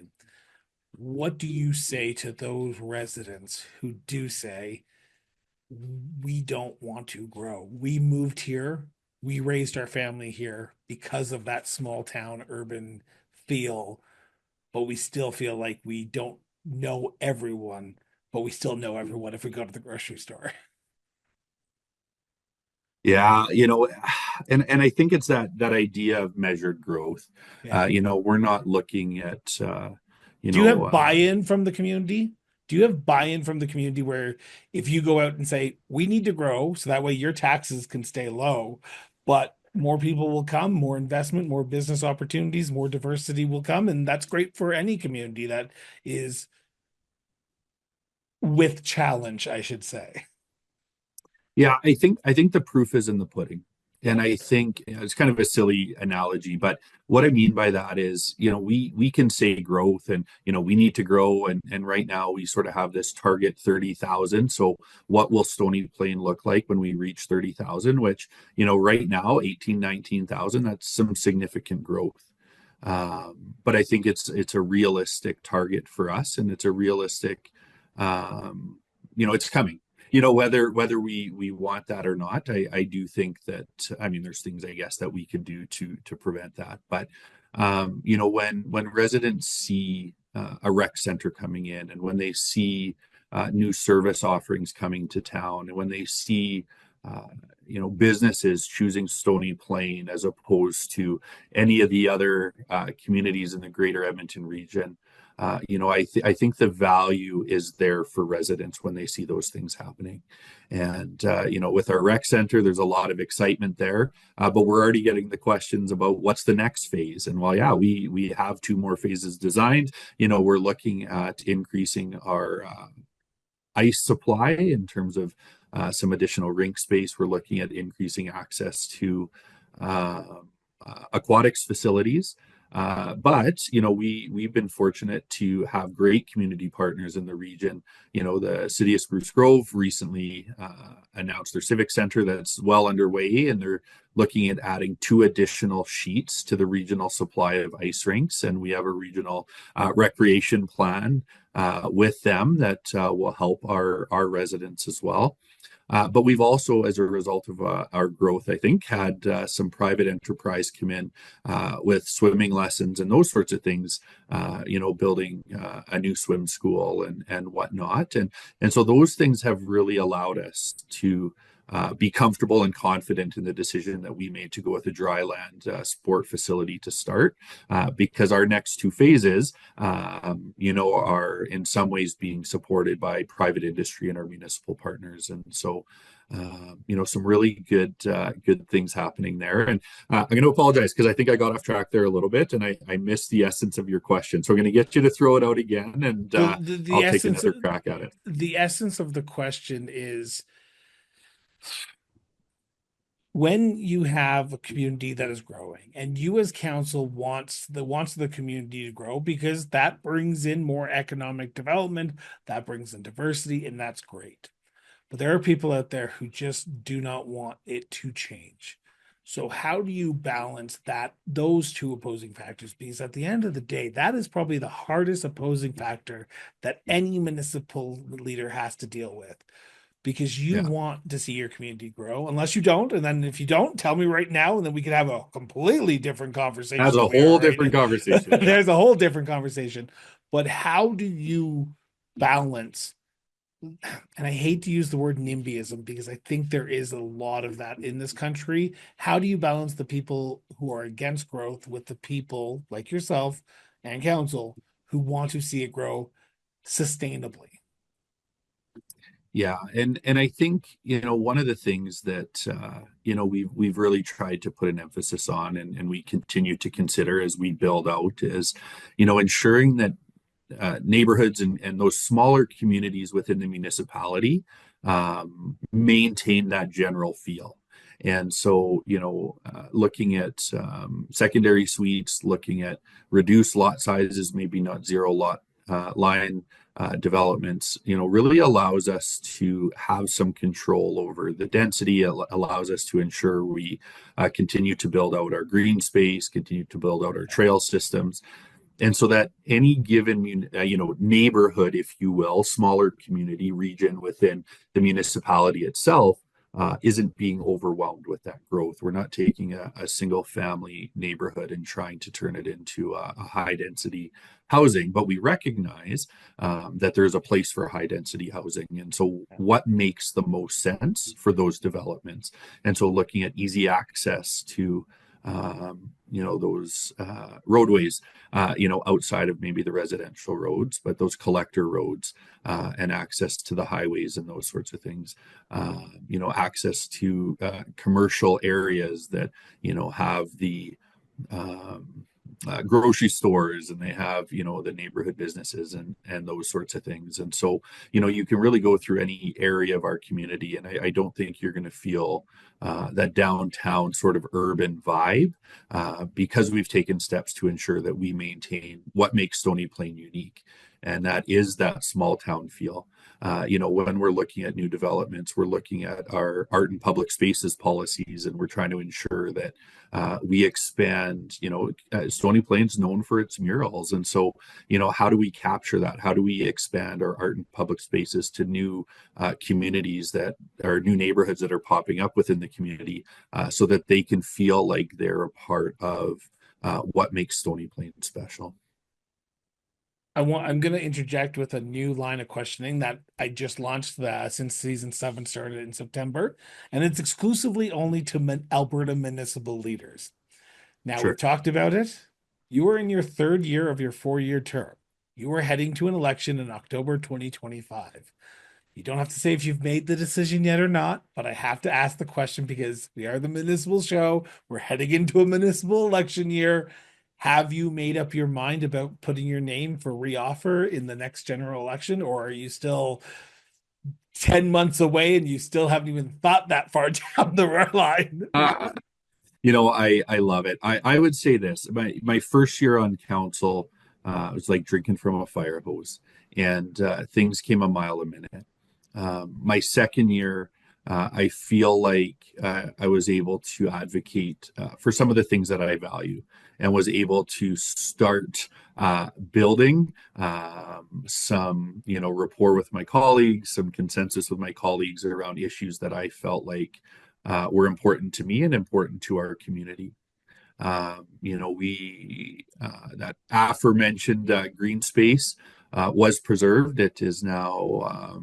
What do you say to those residents who do say, we don't want to grow? We moved here, we raised our family here because of that small town urban feel, but we still feel like we don't know everyone, but we still know everyone if we go to the grocery store. Yeah, and I think it's that idea of measured growth. Yeah. We're not looking at you Do you know have buy-in from the community? Do you have buy-in from the community where if you go out and say, we need to grow so that way your taxes can stay low, but more people will come, more investment, more business opportunities, more diversity will come, and that's great for any community that is with challenge, I should say. Yeah, I think the proof is in the pudding. And I think it's kind of a silly analogy, but what I mean by that is, we can say growth and we need to grow, and right now we sort of have this target 30,000. So what will Stony Plain look like when we reach 30,000? Which right now 18, 19,000. That's some significant growth. But I think it's a realistic target for us, and it's a realistic, it's coming. Whether we want that or not, I do think that, I mean, there's things I guess that we could do to prevent that. But when residents see a rec center coming in, and when they see new service offerings coming to town, and when they see uh, businesses choosing Stony Plain as opposed to any of the other communities in the greater Edmonton region, I think the value is there for residents when they see those things happening. And with our rec center, there's a lot of excitement there, but we're already getting the questions about what's the next phase. And while yeah, we have two more phases designed, we're looking at increasing our ice supply in terms of some additional rink space. We're looking at increasing access to uh, aquatics facilities. But we've been fortunate to have great community partners in the region. The city of Spruce Grove recently announced their civic center that's well underway, and they're looking at adding 2 additional sheets to the regional supply of ice rinks. And we have a regional recreation plan with them that will help our residents as well. But we've also, as a result of our growth, I think, had some private enterprise come in with swimming lessons and those sorts of things, building a new swim school and whatnot. And so those things have really allowed us to be comfortable and confident in the decision that we made to go with a dry land sport facility to start, because our next 2 phases, are in some ways being supported by private industry and our municipal partners. And so, some really good things happening there. And I'm going to apologize because I think I got off track there a little bit, and I missed the essence of your question. So I'm going to get you to throw it out again, and So the I'll take essence another crack at it. the essence of the question is, when you have a community that is growing and you as council wants the community to grow, because that brings in more economic development, that brings in diversity, and that's great. But there are people out there who just do not want it to change. So how do you balance those two opposing factors? Because at the end of the day, that is probably the hardest opposing factor that any municipal leader has to deal with, because you Yeah, want to see your community grow. Unless you don't, and then if you don't, tell me right now, and then we could have a completely different that's conversation a than we are whole right different now. conversation. Yeah. There's a whole different conversation. But how do you balance, and I hate to use the word NIMBYism because I think there is a lot of that in this country. How do you balance the people who are against growth with the people like yourself and council who want to see it grow sustainably? Yeah, and I think one of the things that we've really tried to put an emphasis on, and we continue to consider as we build out, is ensuring that neighborhoods and those smaller communities within the municipality maintain that general feel. And so, looking at secondary suites, looking at reduced lot sizes, maybe not zero lot line developments, really allows us to have some control over the density. It allows us to ensure we continue to build out our green space, continue to build out our trail systems, and so that any given neighborhood, if you will, smaller community region within the municipality itself, isn't being overwhelmed with that growth. We're not taking a single family neighborhood and trying to turn it into a high density housing, but we recognize that there's a place for high density housing. And so what makes the most sense for those developments? And so looking at easy access to those roadways, outside of maybe the residential roads, but those collector roads, and access to the highways and those sorts of things. Access to commercial areas that have grocery stores, and they have, the neighborhood businesses and those sorts of things. And so, you can really go through any area of our community, and I don't think you're going to feel that downtown sort of urban vibe, because we've taken steps to ensure that we maintain what makes Stony Plain unique, and that is that small town feel. When we're looking at new developments, we're looking at our art and public spaces policies, and we're trying to ensure that we expand. Stony Plain's known for its murals. And so, how do we capture that? How do we expand our art and public spaces to new communities that are new neighborhoods that are popping up within the community, so that they can feel like they're a part of what makes Stony Plain special? I'm going to interject with a new line of questioning that I just launched since season 7 started in September, and it's exclusively only to Alberta municipal leaders. Now, we've Sure. talked about it. You are in your third year of your 4-year term. You are heading to an election in October 2025. You don't have to say if you've made the decision yet or not, but I have to ask the question because we are the municipal show. We're heading into a municipal election year. Have you made up your mind about putting your name for reoffer in the next general election, or are you still 10 months away and you still haven't even thought that far down the line? I love it. I would say this: my first year on council was like drinking from a fire hose, and things came a mile a minute. My second year, I feel like I was able to advocate for some of the things that I value, and was able to start building some, rapport with my colleagues, some consensus with my colleagues around issues that I felt like were important to me and important to our community. We that aforementioned green space was preserved. It is now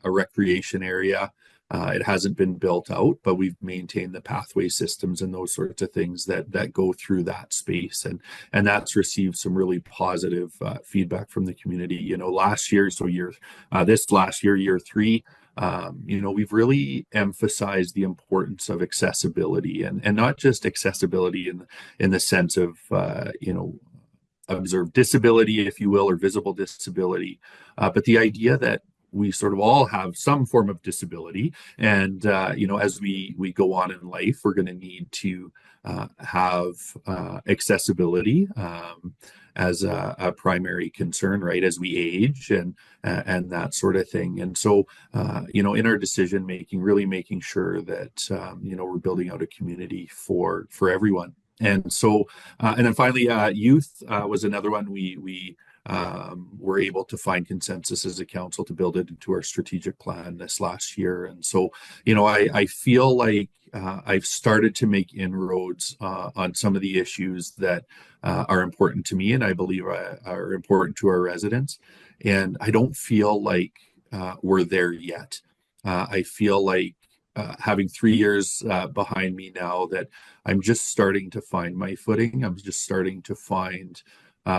a recreation area. It hasn't been built out, but we've maintained the pathway systems and those sorts of things that go through that space, and that's received some really positive feedback from the community. Last year, this last year, year 3, we've really emphasized the importance of accessibility, and not just accessibility in the sense of observed disability, if you will, or visible disability, but the idea that we sort of all have some form of disability, and as we go on in life, we're going to need to have accessibility as a primary concern, right, as we age, and that sort of thing. And so, in our decision making, really making sure that we're building out a community for everyone. And so, and then finally, youth was another one we were able to find consensus as a council to build it into our strategic plan this last year. And so, I feel like I've started to make inroads on some of the issues that are important to me, and I believe are important to our residents. And I don't feel like we're there yet. I feel like having 3 years behind me now, that I'm just starting to find my footing. I'm just starting to find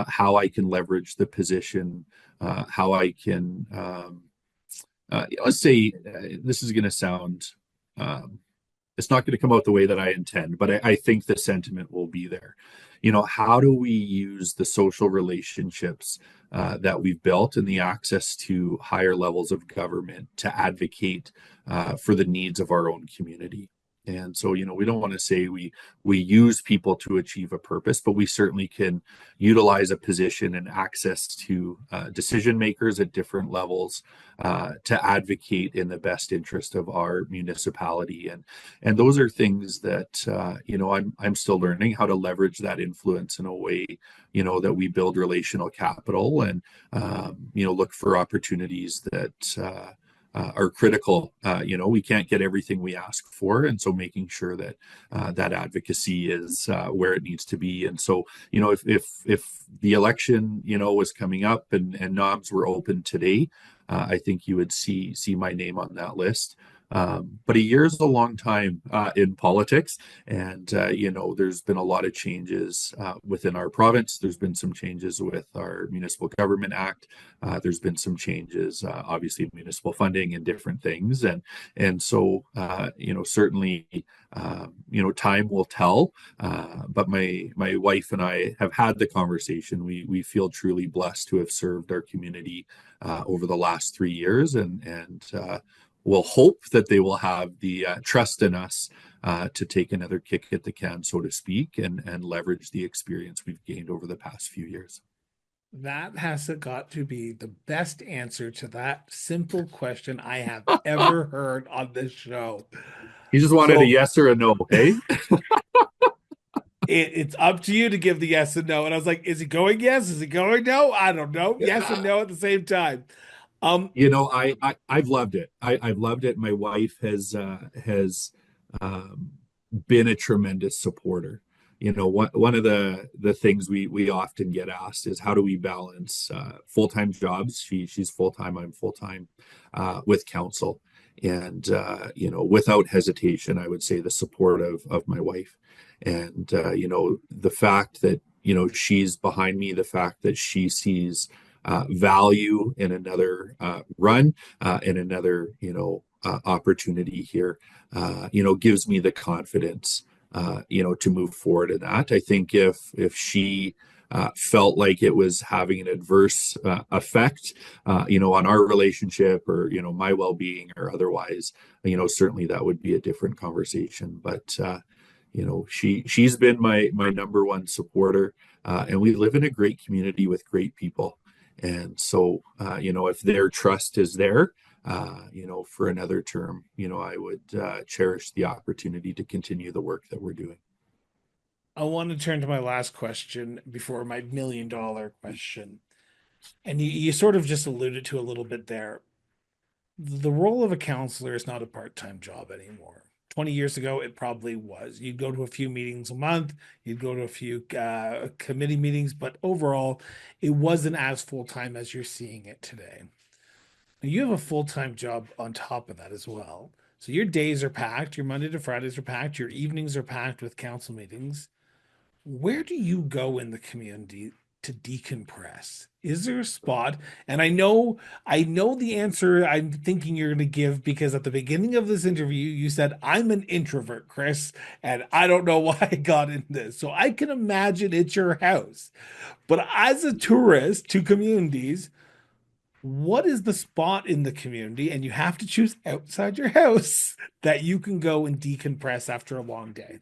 how I can leverage the position, how I can, let's say, this is going to sound, it's not going to come out the way that I intend, but I think the sentiment will be there. How do we use the social relationships that we've built and the access to higher levels of government to advocate for the needs of our own community? And so, we don't want to say we use people to achieve a purpose, but we certainly can utilize a position and access to decision makers at different levels to advocate in the best interest of our municipality. And those are things that I'm still learning how to leverage that influence in a way that we build relational capital, and look for opportunities that are critical. We can't get everything we ask for, and so making sure that that advocacy is where it needs to be. And so, if the election was coming up and knobs were open today, I think you would see my name on that list. But a year is a long time in politics, and there's been a lot of changes within our province. There's been some changes with our Municipal Government Act. There's been some changes, obviously, municipal funding and different things, and so certainly, time will tell. But my wife and I have had the conversation. We feel truly blessed to have served our community over the last 3 years, and we'll hope that they will have the trust in us to take another kick at the can, so to speak, and leverage the experience we've gained over the past few years. That has got to be the best answer to that simple question I have ever heard on this show. You just wanted a So yes or a no, hey? it's up to you to give the yes and no. And I was like, is he going yes? Is he going no? I don't know. Yes and no at the same time. Um, I've loved it. I've loved it. My wife has um, been a tremendous supporter. One of the things we often get asked is how do we balance full-time jobs? She's full-time, I'm full-time, with council. And without hesitation, I would say the support of my wife. And the fact that she's behind me, the fact that she sees value in another run, in another opportunity here, gives me the confidence to move forward in that. I think if she felt like it was having an adverse effect, on our relationship or my well-being or otherwise, certainly that would be a different conversation. But she's been my number one supporter, and we live in a great community with great people. And so, if their trust is there, for another term, I would cherish the opportunity to continue the work that we're doing. I want to turn to my last question before my $1 million question. And you sort of just alluded to a little bit there. The role of a counselor is not a part-time job anymore. 20 years ago, it probably was. You'd go to a few meetings a month, you'd go to a few committee meetings, but overall, it wasn't as full-time as you're seeing it today. Now, you have a full-time job on top of that as well. So your days are packed, your Monday to Fridays are packed, your evenings are packed with council meetings. Where do you go in the community to decompress? Is there a spot? And I know the answer I'm thinking you're going to give because at the beginning of this interview, you said, I'm an introvert, Chris, and I don't know why I got in this. So I can imagine it's your house. But as a tourist to communities, what is the spot in the community? And you have to choose outside your house that you can go and decompress after a long day.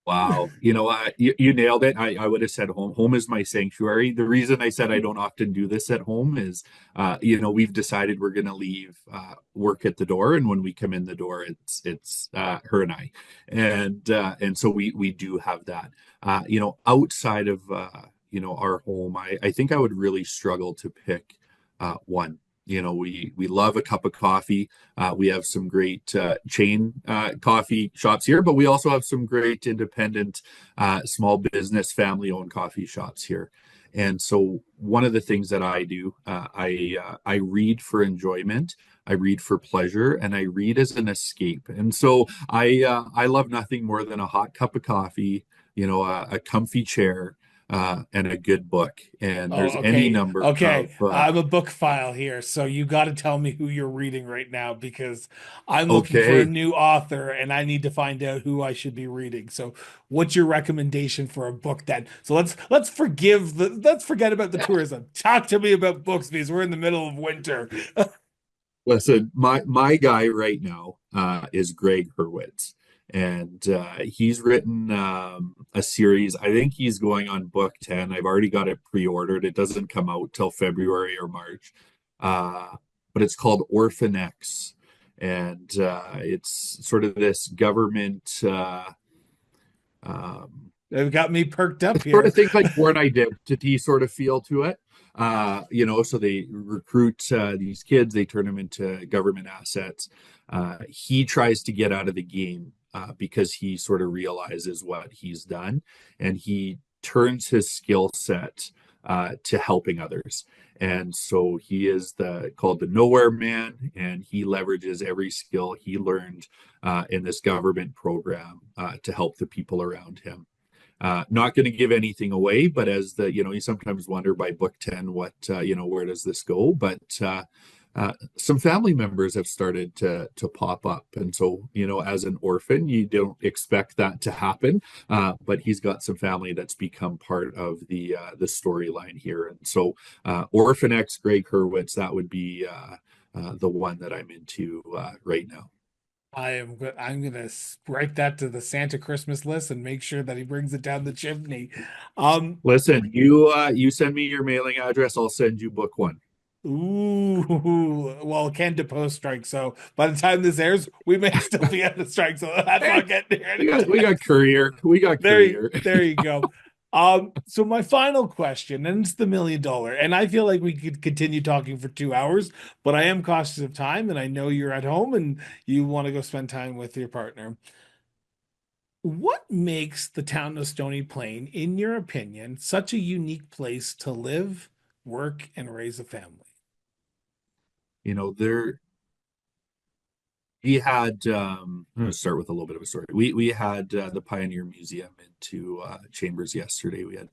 Wow. You nailed it. I would have said home. Home is my sanctuary. The reason I said I don't often do this at home is, we've decided we're going to leave work at the door. And when we come in the door, it's her and I. And so we do have that. Outside of, our home, I think I would really struggle to pick one. We love a cup of coffee. We have some great chain coffee shops here, but we also have some great independent small business family-owned coffee shops here. And so one of the things that I do, I read for enjoyment, I read for pleasure, and I read as an escape. And so I love nothing more than a hot cup of coffee, a comfy chair, and a good book. And Oh, there's any okay. number of Okay. I'm a book file here, so you got to tell me who you're reading right now because I'm looking for a okay. new author and I need to find out who I should be reading. So, what's your recommendation for a book then? So let's forget about the tourism. Talk to me about books because we're in the middle of winter. Listen, my guy right now is Greg Hurwitz, and he's written a series. I think he's going on book 10. I've already got it pre-ordered. It doesn't come out till February or March, but it's called Orphan X, and it's sort of this government. Um, They've got me perked up it's sort here. of things like born identity sort of feel to it. So they recruit these kids, they turn them into government assets. He tries to get out of the game because he sort of realizes what he's done, and he turns his skill set to helping others. And so he is the called the nowhere man, and he leverages every skill he learned in this government program to help the people around him. Not going to give anything away, but as the you sometimes wonder by book 10 what where does this go? But some family members have started to pop up, and so as an orphan, you don't expect that to happen, but he's got some family that's become part of the storyline here, and so Orphan X Greg Hurwitz, that would be the one that I'm into right now. I'm gonna write that to the Santa Christmas list and make sure that he brings it down the chimney. Um, Listen, you send me your mailing address, I'll send you book one. ooh, well, Ken post strike, so by the time this airs, we may still be at the strike, so that's Hey, not getting here we got anytime. courier, we got courier. There you go. So my final question, and it's the $1 million, and I feel like we could continue talking for 2 hours, but I am cautious of time, and I know you're at home and you want to go spend time with your partner. What makes the town of Stony Plain, in your opinion, such a unique place to live, work, and raise a family? There we had I'm going to start with a little bit of a story. We had the Pioneer Museum into Chambers yesterday. We had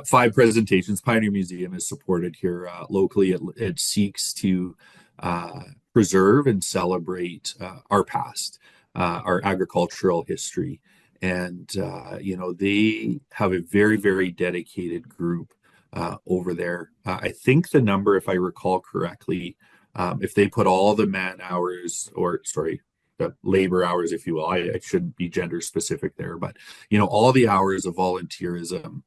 5 presentations. Pioneer Museum is supported here locally. It seeks to preserve and celebrate our past, our agricultural history, and they have a very dedicated group over there. I think the number, if I recall correctly, if they put all the man hours, or sorry, the labor hours, if you will, I shouldn't be gender specific there, but all the hours of volunteerism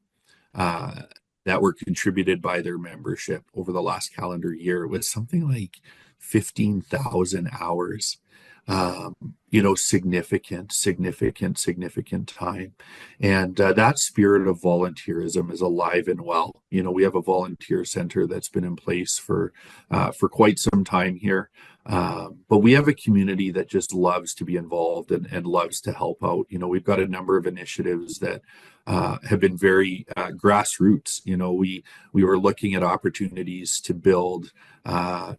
uh, that were contributed by their membership over the last calendar year was something like 15,000 hours. Significant time. And that spirit of volunteerism is alive and well. We have a volunteer center that's been in place for quite some time here. But we have a community that just loves to be involved and loves to help out. We've got a number of initiatives that have been very grassroots. We were looking at opportunities to build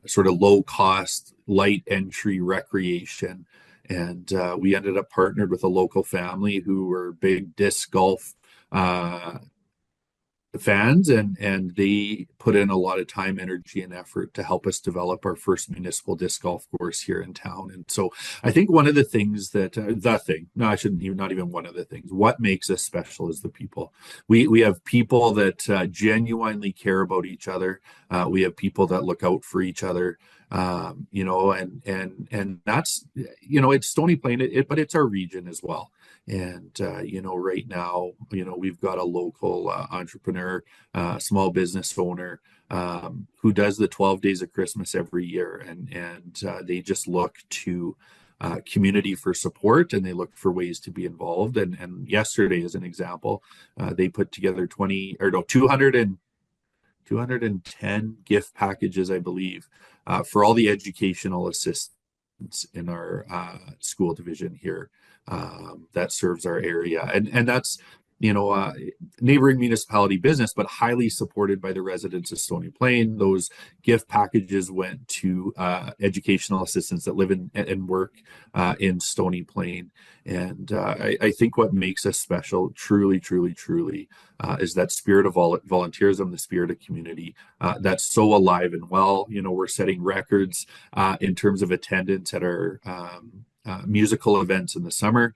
sort of low cost, light entry recreation. And we ended up partnered with a local family who were big disc golf uh, fans, and they put in a lot of time, energy, and effort to help us develop our first municipal disc golf course here in town. And so I think one of the things that the thing, no, I shouldn't even, not even one of the things, what makes us special is the people. We have people that genuinely care about each other. We have people that look out for each other. And that's it's Stony Plain, but it's our region as well. And right now, we've got a local entrepreneur, small business owner, who does the 12 days of Christmas every year, and they just look to community for support, and they look for ways to be involved. And yesterday, as an example, they put together 210 gift packages, I believe, for all the educational assistants in our school division here that serves our area. And that's, neighboring municipality business, but highly supported by the residents of Stony Plain. Those gift packages went to educational assistants that live and work in Stony Plain. And I think what makes us special, truly, is that spirit of volunteerism, the spirit of community that's so alive and well. We're setting records in terms of attendance at our musical events in the summer.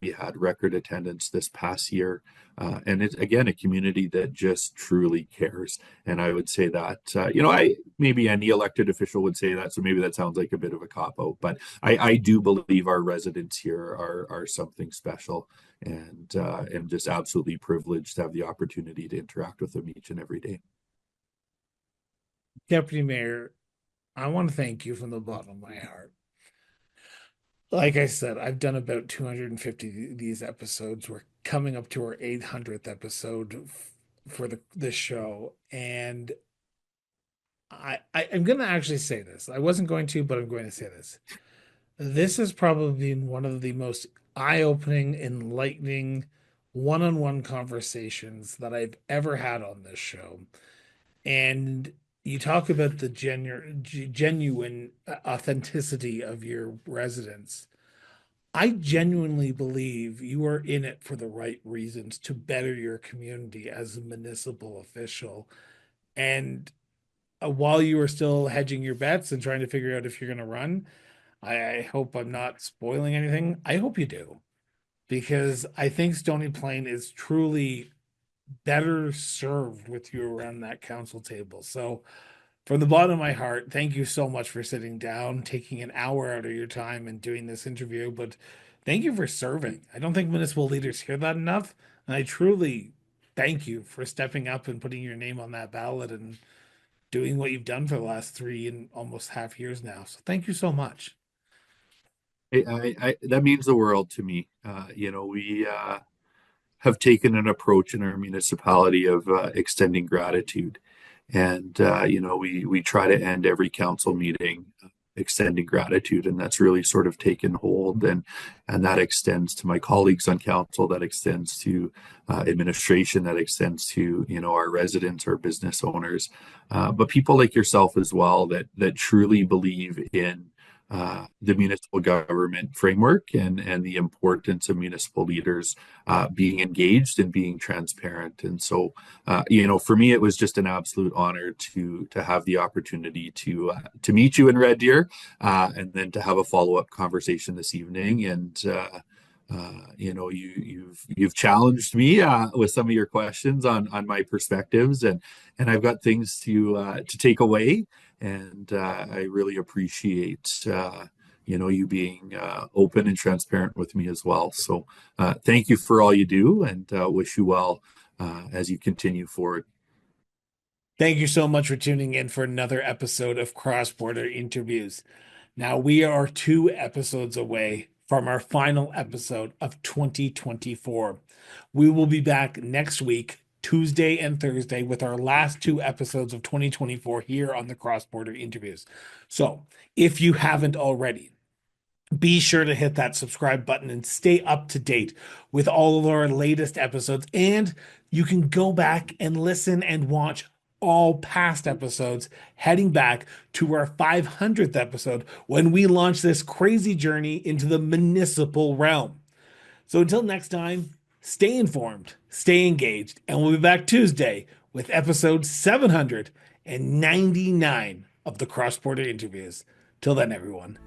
We had record attendance this past year, and it's again a community that just truly cares. And I would say that I maybe any elected official would say that, so maybe that sounds like a bit of a cop out, but I do believe our residents here are something special, and am just absolutely privileged to have the opportunity to interact with them each and every day. Deputy Mayor, I want to thank you from the bottom of my heart. Like I said, I've done about 250 of these episodes. We're coming up to our 800th episode for this show, and I'm going to actually say this. I wasn't going to, but I'm going to say this. This has probably been one of the most eye-opening, enlightening, one-on-one conversations that I've ever had on this show. And you talk about the genuine authenticity of your residents. I genuinely believe you are in it for the right reasons to better your community as a municipal official. And while you are still hedging your bets and trying to figure out if you're going to run, I hope I'm not spoiling anything. I hope you do, because I think Stony Plain is truly better served with you around that council table. So, from the bottom of my heart, thank you so much for sitting down, taking an hour out of your time and doing this interview. But thank you for serving. I don't think municipal leaders hear that enough. And I truly thank you for stepping up and putting your name on that ballot and doing what you've done for the last 3 and almost half years now. So thank you so much. That means the world to me. We have taken an approach in our municipality of extending gratitude. And we try to end every council meeting extending gratitude, and that's really sort of taken hold. And that extends to my colleagues on council, that extends to administration, that extends to our residents, our business owners, but people like yourself as well that truly believe in the municipal government framework and the importance of municipal leaders being engaged and being transparent. And so, for me, it was just an absolute honor to have the opportunity to meet you in Red Deer, and then to have a follow-up conversation this evening. And you've challenged me with some of your questions on my perspectives, and I've got things to take away. And I really appreciate you being open and transparent with me as well. So thank you for all you do, and wish you well as you continue forward. Thank you so much for tuning in for another episode of Cross Border Interviews. Now, we are 2 episodes away from our final episode of 2024. We will be back next week, Tuesday and Thursday, with our last 2 episodes of 2024 here on the Cross Border Interviews. So, if you haven't already, be sure to hit that subscribe button and stay up to date with all of our latest episodes. And you can go back and listen and watch all past episodes, heading back to our 500th episode when we launch this crazy journey into the municipal realm. So until next time, stay informed, stay engaged, and we'll be back Tuesday with episode 799 of the Cross Border Interviews. Till then, everyone.